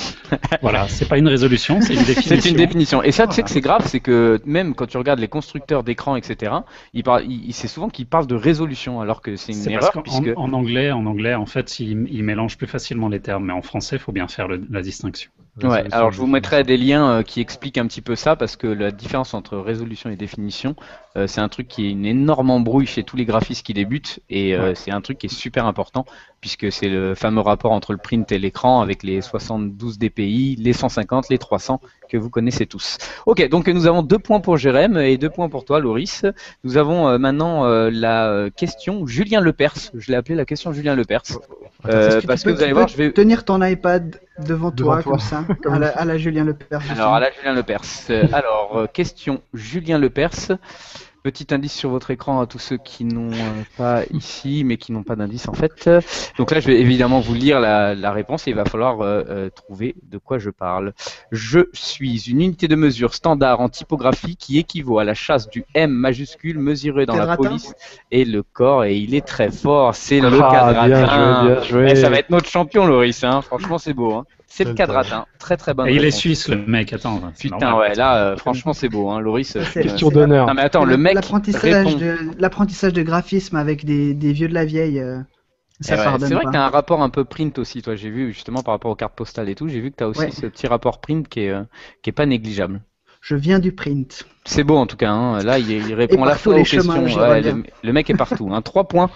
Voilà, c'est pas une résolution, c'est une définition. c'est une définition. Et ça, tu sais que c'est grave, c'est que même quand tu regardes les constructeurs d'écran, etc., c'est souvent qu'ils parlent de résolution, alors que c'est une C'est erreur, parce puisque qu'en anglais, en fait, ils mélangent plus facilement les termes, mais en français, il faut bien faire la distinction. Ouais, alors je vous mettrai des liens qui expliquent un petit peu ça parce que la différence entre résolution et définition, c'est un truc qui est une énorme embrouille chez tous les graphistes qui débutent et c'est un truc qui est super important puisque c'est le fameux rapport entre le print et l'écran avec les 72 dpi, les 150, les 300 que vous connaissez tous. Ok, donc nous avons 2 points pour Jérém et 2 points pour toi, Loris. Nous avons maintenant la question Julien Lepers. Je l'ai appelé la question Julien Lepers. Est-ce que Parce tu que peux- vous allez tu voir, peux je vais. tenir ton iPad devant toi, toi. comme ça, à la Julien Lepers. Alors, à la Julien Lepers. Alors, question Julien Lepers. Petit indice sur votre écran à tous ceux qui n'ont pas ici, mais qui n'ont pas d'indice en fait. Donc là, je vais évidemment vous lire la réponse et il va falloir trouver de quoi je parle. Je suis une unité de mesure standard en typographie qui équivaut à la chasse du M majuscule mesuré dans la Quadratin. police et le corps et il est très fort. C'est le Ah, bien quadratin. joué, bien joué. Eh, ça va être notre champion, Loris. Hein. Franchement, c'est beau. Hein. C'est le Quel quadratin. Très très bonne Et il est réponse. suisse, le mec, attends. c'est Putain, normal. ouais, là, franchement, c'est beau, hein, Loris. C'est- Question c'est d'honneur. Non, mais attends, le mec L'apprentissage répond. l'apprentissage de graphisme avec des vieux de la vieille, ça Eh ouais, pardonne c'est vrai pas. que tu as un rapport un peu print aussi, toi. J'ai vu justement par rapport aux cartes postales et tout, j'ai vu que tu as aussi Ouais. ce petit rapport print qui est pas négligeable. Je viens du print. C'est beau en tout cas, hein. Là il répond à la partout fois les aux questions. chemins, j'aimerais Ouais, bien. le mec est partout. Hein. 3 points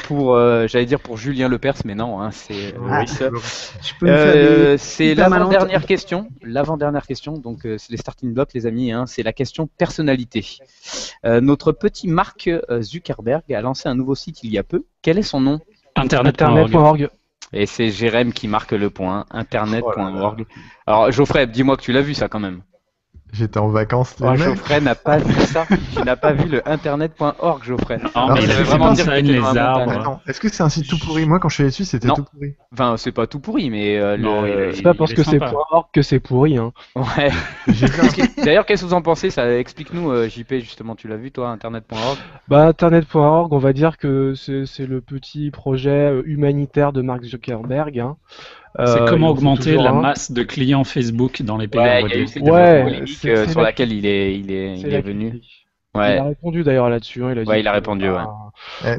pour, j'allais dire pour Julien Lepers, mais non, hein, c'est Loris. Je peux me faire des C'est hyper malentes. l'avant-dernière question. L'avant-dernière question, donc c'est les starting blocks, les amis. Hein, c'est la question personnalité. Notre petit Mark Zuckerberg a lancé un nouveau site il y a peu. Quel est son nom? Internet.org. Et c'est Jérém qui marque le point. Internet.org. Alors Geoffrey, dis-moi que tu l'as vu ça quand même. J'étais en vacances. Oh, Geoffrey n'a pas vu ça. Tu n'as pas vu le internet.org, Geoffrey. Non, mais il avait vraiment dire que montagne, t'étais les dans la arbres. montagne. Attends, est-ce que c'est un site tout pourri? Moi, quand je suis allé dessus, c'était Non. tout pourri. Enfin, c'est pas tout pourri, mais Non, C'est pas parce il est que c'est sympa. .org que c'est pourri. Hein. Ouais. J'ai vu un- D'ailleurs, qu'est-ce que vous en pensez? Ça explique-nous, JP, justement, tu l'as vu, toi, internet.org? Bah, Internet.org, on va dire que c'est le petit projet humanitaire de Mark Zuckerberg. Hein. C'est comment il en faut augmenter toujours la un. masse de clients Facebook dans les pays Ouais, en il y a eu voie cette de Ouais, polémique c'est sur la- laquelle il est C'est la venu. critique. Il Ouais. a répondu d'ailleurs là-dessus. Hein, Ouais, dit il a que, répondu, ouais.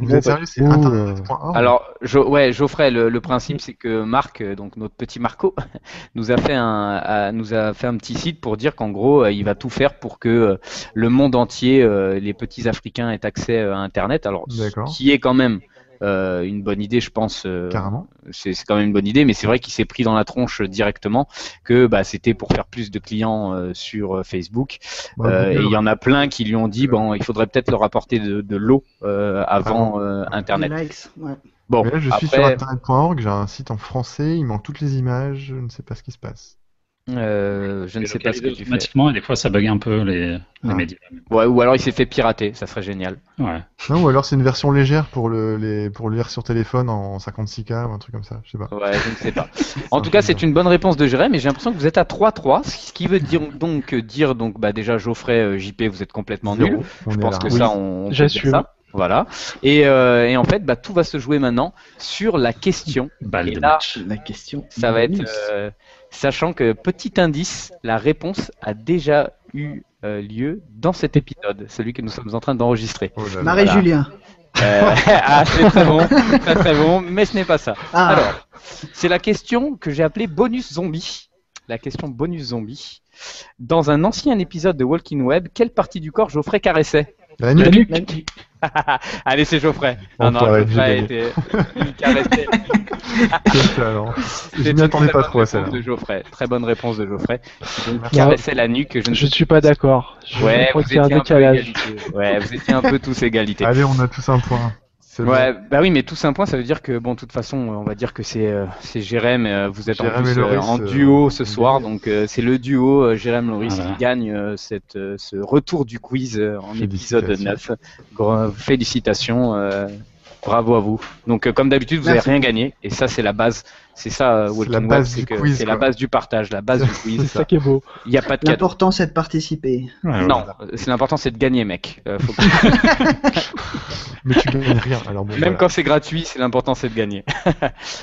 Vous Bon, êtes sérieux? C'est bah, internet.org? Alors, Geoffrey, le principe, c'est que Marc, donc notre petit Marco, nous a fait un petit site pour dire qu'en gros, il va tout faire pour que le monde entier, les petits Africains aient accès à Internet. Alors, D'accord. ce qui est quand même une bonne idée, je pense. Carrément. C'est quand même une bonne idée, mais c'est vrai qu'il s'est pris dans la tronche directement que bah, c'était pour faire plus de clients sur Facebook. Bah, Et il y en a plein qui lui ont dit bon, il faudrait peut-être leur apporter de l'eau avant Des Internet. likes, ouais. Bon, Mais là, je suis sur internet.org, j'ai un site en français, il manque toutes les images, je ne sais pas ce qui se passe. je ne sais pas ce que tu fais. automatiquement et des fois ça bug un peu les médias. Ouais, ou alors il s'est fait pirater, ça serait génial. Ouais. Non, ou alors c'est une version légère pour pour lire sur téléphone en 56K ou un truc comme ça, je sais pas. Ouais, je ne sais pas. En tout cas, c'est une bonne réponse de Jérém, mais j'ai l'impression que vous êtes à 3-3, ce qui veut dire donc bah déjà Geoffrey, JP, vous êtes complètement nuls. On Je est pense là. que Oui. ça, on peut J'assume. dire ça. Voilà. Et en fait, bah, tout va se jouer maintenant sur la question. Balle Et de là, match. La question. ça va être, bonus. sachant que petit indice, la réponse a déjà eu lieu dans cet épisode, celui que nous sommes en train d'enregistrer. Oh là là. Marie-Julien. Ah, c'est très bon, très bon, mais ce n'est pas ça. Ah, Alors, c'est la question que j'ai appelée bonus zombie. La question bonus zombie. Dans un ancien épisode de Walking Web, quelle partie du corps Geoffrey caressait? La nuque. Allez, c'est Geoffrey. Non, non, Enfoiré, Geoffrey j'ai était... il caressait. Quel talent. Je C'est m'y une attendais très pas bonne trop à ça. réponse de Geoffrey. Très bonne réponse de Geoffrey. Donc, Merci. caressait la nuque. Je ne Je ne suis pas d'accord. Ouais, crois vous qu'il y a un étiez un peu décalage. égalité. Ouais, vous étiez un peu tous égalité. Allez, on a tous un point. C'est Ouais, bah oui, mais tous un point, ça veut dire que, bon, de toute façon, on va dire que c'est Jérém, vous êtes Jérém en et plus Loris, en duo ce on soir, gagne. donc c'est le duo Jérém-Loris Voilà. qui gagne ce retour du quiz en épisode Félicitations. 9. Félicitations, bravo à vous. Donc, comme d'habitude, vous n'avez Merci. rien gagné, et ça, c'est la base. C'est ça, C'est Walking la Web, base c'est du que quiz, c'est la quoi. base du partage, la base du C'est quiz. ça qui est beau. Il n'y a pas de cadeau. l'important c'est de participer. Ouais, Non, voilà. c'est l'important, c'est de gagner, mec. Faut que- Mais tu gagnes rien. Alors bon, Même voilà. quand c'est gratuit, c'est l'important, c'est de gagner.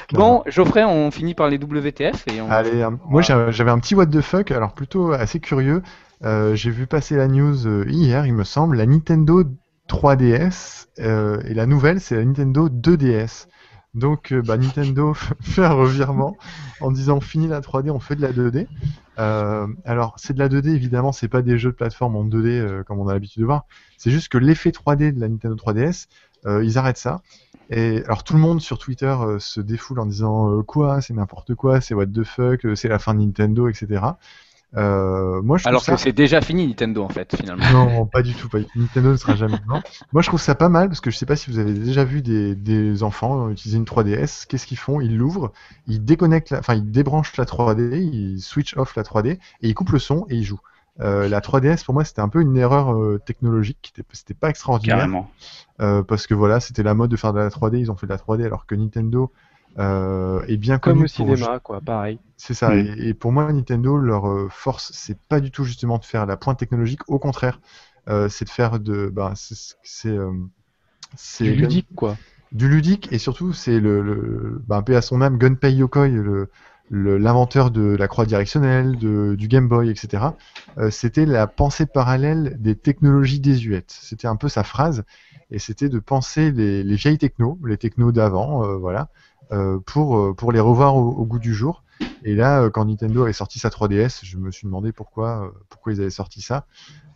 Clairement. Bon, Geoffrey, on finit par les WTF et on... Allez, moi j'avais un petit what the fuck, alors plutôt assez curieux. J'ai vu passer la news hier, il me semble, la Nintendo 3DS et la nouvelle c'est la Nintendo 2DS. Donc Nintendo fait un revirement en disant fini la 3D, on fait de la 2D. Alors c'est de la 2D évidemment, c'est pas des jeux de plateforme en 2D comme on a l'habitude de voir. C'est juste que l'effet 3D de la Nintendo 3DS, ils arrêtent ça. Et alors tout le monde sur Twitter se défoule en disant quoi, c'est n'importe quoi, c'est what the fuck, c'est la fin de Nintendo, etc. Moi je trouve Alors ça... que c'est déjà fini Nintendo en fait, finalement. Non, pas du tout, pas du tout. Nintendo ne sera jamais. Non. Moi je trouve ça pas mal parce que je sais pas si vous avez déjà vu des enfants utiliser une 3DS. Qu'est-ce qu'ils font? Ils l'ouvrent, ils déconnectent, enfin ils débranchent la 3D, ils switch off la 3D et ils coupent le son et ils jouent. La 3DS pour moi c'était un peu une erreur technologique, c'était pas extraordinaire. Carrément. Parce que voilà, c'était la mode de faire de la 3D, ils ont fait de la 3D alors que Nintendo est bien Comme connu au cinéma, quoi, pareil. c'est ça, Mm. et pour moi Nintendo, leur force, c'est pas du tout justement de faire la pointe technologique, au contraire, c'est de faire c'est Du ludique, quoi. du ludique, et surtout c'est paix à son âme, Gunpei Yokoi, l'inventeur de la croix directionnelle, du Game Boy, etc. C'était la pensée parallèle des technologies désuètes. C'était un peu sa phrase, et c'était de penser les vieilles technos, les technos d'avant, voilà, pour les revoir au goût du jour. Et là, quand Nintendo avait sorti sa 3DS, je me suis demandé pourquoi ils avaient sorti ça.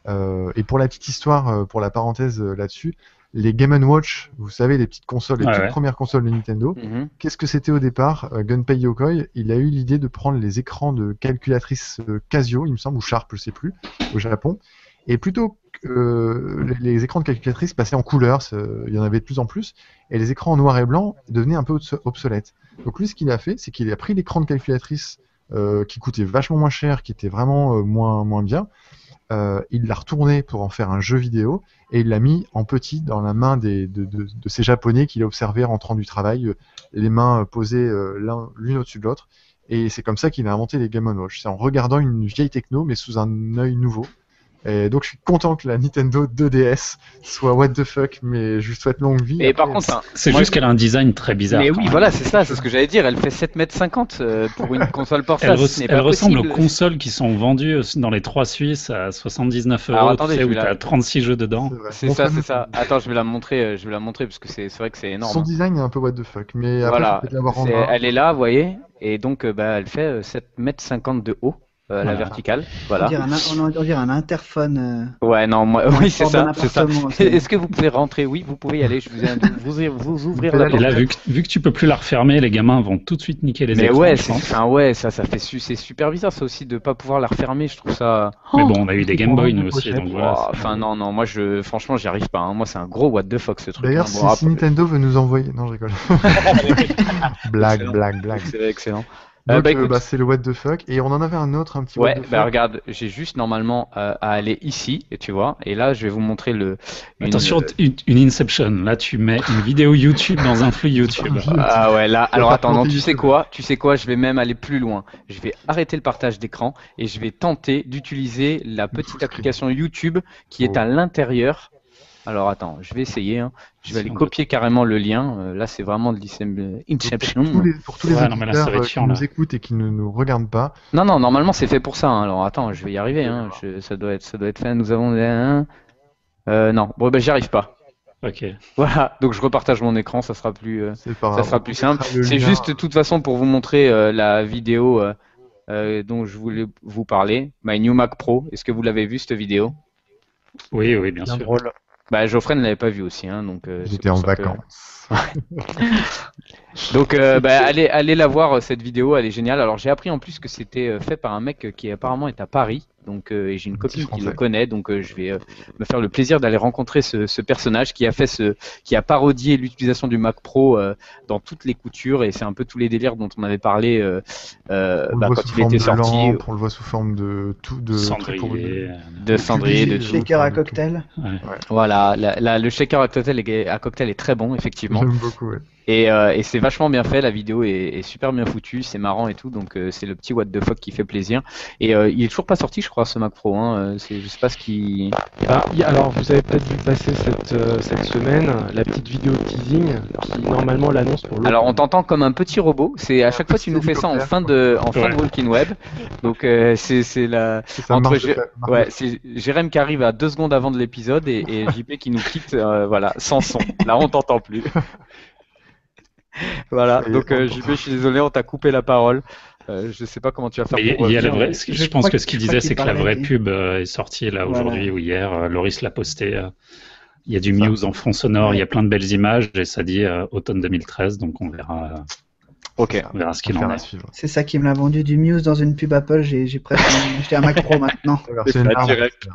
Et pour la petite histoire, pour la parenthèse là-dessus, les Game & Watch, vous savez, les petites consoles, les toutes premières consoles de Nintendo, qu'est-ce que c'était au départ? Gunpei Yokoi, il a eu l'idée de prendre les écrans de calculatrices Casio, il me semble, ou Sharp, je sais plus, au Japon, et plutôt que les écrans de calculatrices passaient en couleur, il y en avait de plus en plus, et les écrans en noir et blanc devenaient un peu obsolètes. Donc lui, ce qu'il a fait, c'est qu'il a pris l'écran de calculatrice qui coûtait vachement moins cher, qui était vraiment moins bien, il l'a retourné pour en faire un jeu vidéo et il l'a mis en petit dans la main de ces Japonais qu'il a observé rentrant du travail, les mains posées l'une au-dessus de l'autre. Et c'est comme ça qu'il a inventé les Game & Watch. C'est en regardant une vieille techno mais sous un œil nouveau. Et donc je suis content que la Nintendo 2DS soit what the fuck, mais je lui souhaite longue vie. Et par contre, c'est juste qu'elle a un design très bizarre. Mais oui, voilà, c'est ça, c'est ce que j'allais dire. Elle fait 7,50 m pour une console portable. Elle ressemble aux consoles qui sont vendues dans les 3 Suisses à 79 €. Alors, attendez, où tu as 36 jeux dedans. C'est ça, c'est ça. Attends, je vais la montrer parce que c'est vrai que c'est énorme. Son design est un peu what the fuck, mais après, voilà, je peux l'avoir en main. elle est là, vous voyez, et donc elle fait 7,50 m de haut. La verticale, voilà. On dirait un interphone. Ouais, non, oui, c'est ça, c'est ça. C'est... Est-ce que vous pouvez rentrer? Oui, vous pouvez y aller. Je vous ouvrir la porte. Et là, vu que tu peux plus la refermer, les gamins vont tout de suite niquer les écrans. Mais ouais, ça fait c'est super bizarre ça aussi de pas pouvoir la refermer. Je trouve ça. Mais bon, on a eu des Game Boy nous aussi, donc voilà. Enfin non, moi franchement, j'y arrive pas. Hein. Moi, c'est un gros what the fuck ce truc. D'ailleurs, si Nintendo veut nous envoyer, non, je rigole. blague. C'est excellent. Donc, c'est le what the fuck, et on en avait un autre, un petit what the fuck. Regarde, j'ai juste normalement à aller ici, et tu vois, et là je vais vous montrer Attention, une Inception, là tu mets une vidéo YouTube dans un flux YouTube. Ah ouais, là, alors attends, non, tu sais quoi, je vais même aller plus loin. Je vais arrêter le partage d'écran, et je vais tenter d'utiliser la petite application YouTube qui est à l'intérieur. Alors attends, je vais essayer. Hein. Je vais aller copier carrément le lien. Là, c'est vraiment de l'Inception. Pour tous les auditeurs qui nous écoutent et qui ne nous regardent pas. Non, normalement c'est fait pour ça. Hein. Alors attends, je vais y arriver. Hein. Ça doit être fait. Nous avons non, bon, j'y arrive pas. Ok. Voilà, donc je repartage mon écran. Ça sera plus simple. C'est juste de toute façon pour vous montrer la vidéo dont je voulais vous parler. My New Mac Pro. Est-ce que vous l'avez vu cette vidéo? Oui, bien sûr. Drôle. Geoffrey ne l'avait pas vu aussi, hein, donc. J'étais en vacances. Donc, allez la voir cette vidéo, elle est géniale. Alors, j'ai appris en plus que c'était fait par un mec qui apparemment est à Paris. Donc, et j'ai une copine qui le connaît, donc je vais me faire le plaisir d'aller rencontrer ce personnage qui a parodié l'utilisation du Mac Pro dans toutes les coutures, et c'est un peu tous les délires dont on avait parlé quand il était sorti. On le voit sous forme de cendrier, de shaker à cocktail. Ouais. Voilà, le shaker à cocktail est très bon, effectivement. J'aime beaucoup, ouais. Et c'est vachement bien fait, la vidéo est super bien foutue, c'est marrant et tout, donc c'est le petit what the fuck qui fait plaisir. Et il est toujours pas sorti, je crois, ce Mac Pro. Hein. Je sais pas ce qui. Alors, vous avez peut-être vu passer cette semaine la petite vidéo teasing qui normalement l'annonce pour l'autre. Alors, on t'entend comme un petit robot. C'est à chaque fois tu nous fais ça en fin de Walking Web. Donc c'est la. C'est Jérém qui arrive à 2 secondes avant de l'épisode et JP qui nous quitte, voilà, sans son. Là, on t'entend plus. Voilà, donc JP, je suis désolé, on t'a coupé la parole. Je sais pas comment tu vas faire pour je pense que ce qu'il disait, c'est que la vraie pub est sortie là aujourd'hui ou hier. Loris l'a posté. Il y a du Muse en fond sonore, il y a plein de belles images et ça dit automne 2013, donc on verra. Ok. On verra ce qu'il en est. C'est ça qui me l'a vendu, du Muse dans une pub Apple. J'ai presque acheté un Mac Pro maintenant. C'est direct.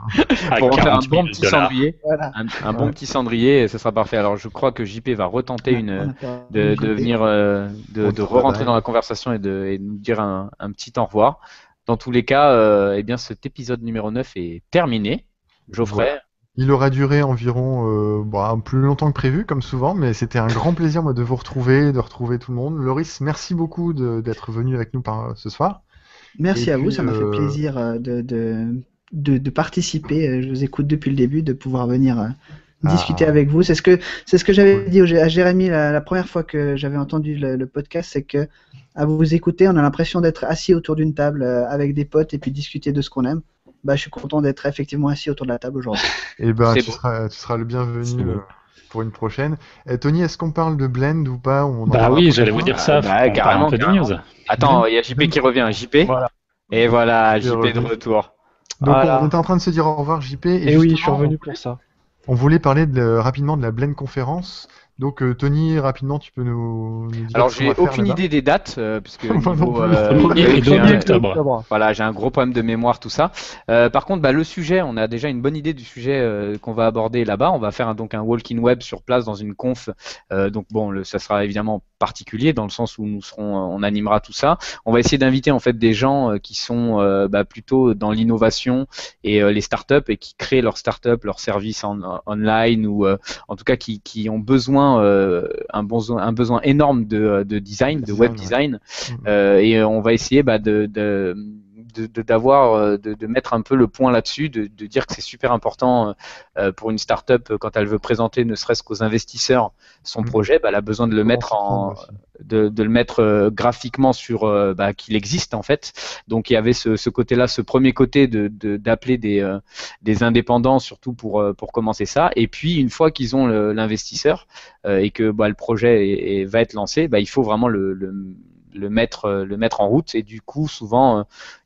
Pour en faire un bon petit cendrier. Voilà. Un bon petit cendrier, ce sera parfait. Alors je crois que JP va retenter de venir de re-rentrer dans la conversation et de nous dire un petit au revoir. Dans tous les cas, eh bien cet épisode numéro 9 est terminé. Geoffrey. Ouais. Il aura duré environ plus longtemps que prévu, comme souvent, mais c'était un grand plaisir de vous retrouver, de retrouver tout le monde. Loris, merci beaucoup d'être venu avec nous ce soir. Merci à vous, ça m'a fait plaisir de participer. Je vous écoute depuis le début, de pouvoir venir discuter avec vous. C'est ce que j'avais dit à Jérémy la première fois que j'avais entendu le podcast, c'est que à vous écouter, on a l'impression d'être assis autour d'une table avec des potes et puis discuter de ce qu'on aime. Je suis content d'être effectivement assis autour de la table aujourd'hui. Et tu seras le bienvenu. pour une prochaine. Tony, est-ce qu'on parle de Blend ou pas? Bah oui, j'allais vous dire ça. Bah, On parle un peu des news. Attends, il y a JP qui revient. JP. Voilà. Et voilà, Il est JP de revenu. retour. Donc Voilà. on était en train de se dire au revoir, JP. Et oui, je suis justement, revenu pour ça. on voulait parler rapidement de la Blend conférence. Donc Tony, rapidement, tu peux nous dire Alors, ce qu'on j'ai va faire aucune là-bas idée des dates, puisque Moi non niveau, plus. Et j'ai donc, un- octobre. voilà, j'ai un gros problème de mémoire, tout ça. Par contre, bah, le sujet, on a déjà une bonne idée du sujet qu'on va aborder là-bas. On va faire donc un walk-in web sur place dans une conf. Donc bon, ça sera évidemment particulier dans le sens où on animera tout ça. On va essayer d'inviter en fait des gens qui sont plutôt dans l'innovation et les startups et qui créent leurs startups, leurs services online ou en tout cas qui ont besoin un besoin énorme de design, de web design, et on va essayer de mettre un peu le point là-dessus, de dire que c'est super important pour une startup quand elle veut présenter, ne serait-ce qu'aux investisseurs, son projet, elle a besoin de le mettre de le mettre graphiquement sur qu'il existe en fait. Donc il y avait ce côté-là, ce premier côté d'appeler des indépendants surtout pour commencer ça. Et puis une fois qu'ils ont l'investisseur et que le projet va être lancé, il faut vraiment le mettre en route. Et du coup souvent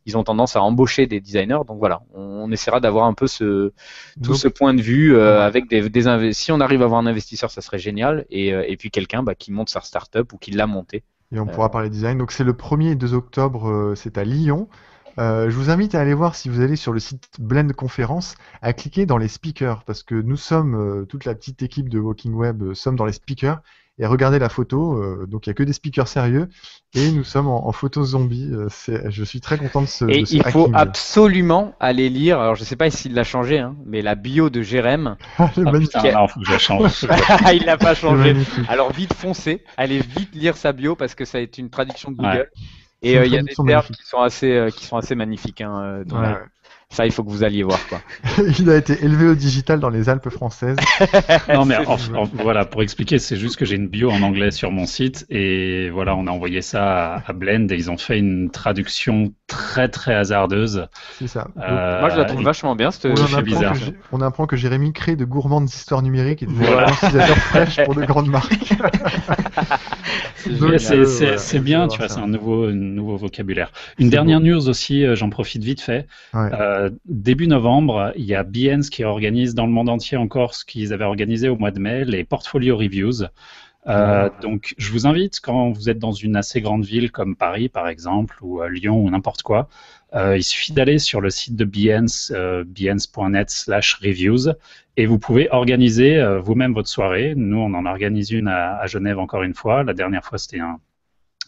ils ont tendance à embaucher des designers. Donc voilà, on essaiera d'avoir un peu ce point de vue avec si on arrive à avoir un investisseur, ça serait génial. Et puis quelqu'un qui monte sa startup ou qui l'a montée. Et on pourra parler design. Donc c'est le 1er et 2 octobre, c'est à Lyon. Je vous invite à aller voir, si vous allez sur le site Blend Conférence, à cliquer dans les speakers, parce que nous sommes, toute la petite équipe de Walking Web, sommes dans les speakers, et regardez la photo, donc il n'y a que des speakers sérieux, et nous sommes en photo zombie. Je suis très content de ce Et de ce il faut hacking. absolument aller lire, alors je sais pas s'il l'a changé, mais la bio de Jérém. C'est magnifique. Putain, non, faut que je la change. Il l'a pas C'est changé. magnifique. Alors vite foncez, allez vite lire sa bio parce que ça a été une traduction de Google. Ouais. Et C'est une il y a des traduction termes magnifique. qui sont assez magnifiques. Donc, Ouais. ça, il faut que vous alliez voir, quoi. Il a été élevé au digital dans les Alpes françaises. Non, mais C'est- voilà, pour expliquer, c'est juste que j'ai une bio en anglais sur mon site et voilà, on a envoyé ça à Blend et ils ont fait une traduction très très hasardeuse. C'est ça. Donc, Moi, je la trouve vachement bien. on, fait bizarre. on apprend que Jérémy crée de gourmandes histoires numériques et des Voilà. utilisateurs fraîches pour de grandes marques. Donc, Mais voilà, c'est bien, on tu va vois, voir c'est ça. un nouveau vocabulaire. Une C'est dernière beau. news aussi, j'en profite vite fait. Ouais. Début novembre, il y a Behance qui organise dans le monde entier encore ce qu'ils avaient organisé au mois de mai, les portfolio reviews. Donc, je vous invite, quand vous êtes dans une assez grande ville comme Paris, par exemple, ou Lyon, ou n'importe quoi, il suffit d'aller sur le site de Behance, behance.net/reviews, et vous pouvez organiser vous-même votre soirée. Nous, on en organise une à Genève encore une fois. La dernière fois, c'était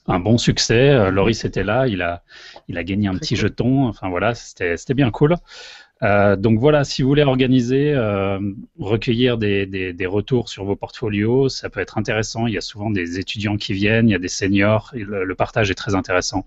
un bon succès. Loris était là, il a gagné un petit jeton. Enfin voilà, c'était bien cool. Donc voilà, si vous voulez organiser, recueillir des retours sur vos portfolios, ça peut être intéressant. Il y a souvent des étudiants qui viennent, il y a des seniors, et le partage est très intéressant.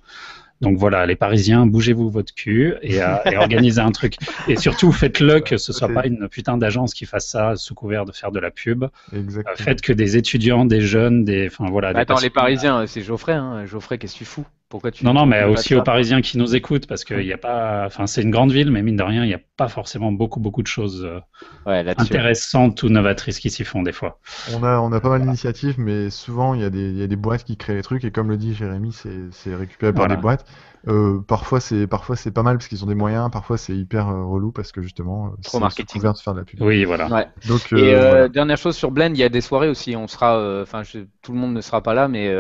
Donc voilà, les Parisiens, bougez-vous votre cul et organisez un truc. Et surtout, faites-le que ce soit pas une putain d'agence qui fasse ça sous couvert de faire de la pub. Exactement. Faites que des étudiants, des jeunes, enfin voilà. des Attends, les passionnés. Parisiens, c'est Geoffrey. Geoffrey, qu'est-ce que tu fous? Pourquoi tu Non, mais tu fais aussi pas aux ça Parisiens qui nous écoutent, parce qu'il y a pas, enfin, c'est une grande ville, mais mine de rien, il n'y a pas forcément beaucoup de choses Ouais, là-dessus. intéressantes ou novatrices qui s'y font des fois. On a pas mal d'initiatives, mais souvent il y a des boîtes qui créent les trucs, et comme le dit Jérémy, c'est récupéré par Voilà. des boîtes. Parfois c'est pas mal parce qu'ils ont des moyens, parfois c'est hyper relou parce que justement Trop c'est marketing. sous couvert de faire de la pub. Oui, voilà. Ouais. Donc Et voilà. dernière chose sur Blend, il y a des soirées aussi. On sera, enfin, tout le monde ne sera pas là, mais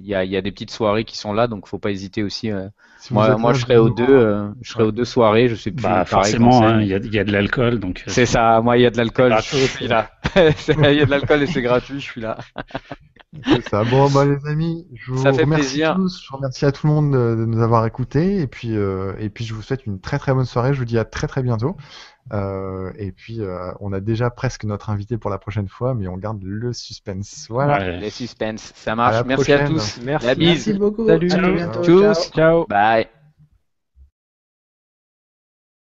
il y a des petites soirées qui sont là, donc faut pas hésiter aussi. Si vous êtes Moi, là, je serai aux venez deux, deux soirées. Je sais plus. Bah, pareil, forcément, quand c'est. hein, il y a de l'alcool, donc. C'est ça. Moi, il y a de l'alcool. gratuit, Je suis là. Il y a de l'alcool et c'est gratuit. Je suis là. C'est ça. Bon, bah, les amis, je vous Ça fait remercie plaisir. tous. Je remercie à tout le monde de nous avoir écoutés. Et puis je vous souhaite une très très bonne soirée. Je vous dis à très très bientôt. Et puis, on a déjà presque notre invité pour la prochaine fois, mais on garde le suspense. Voilà. Ouais. Les suspens. Ça À marche. la Merci à prochaine. tous. Merci. La bise. Merci beaucoup. Salut. À bientôt. Tchuss. Ciao. Ciao. Bye.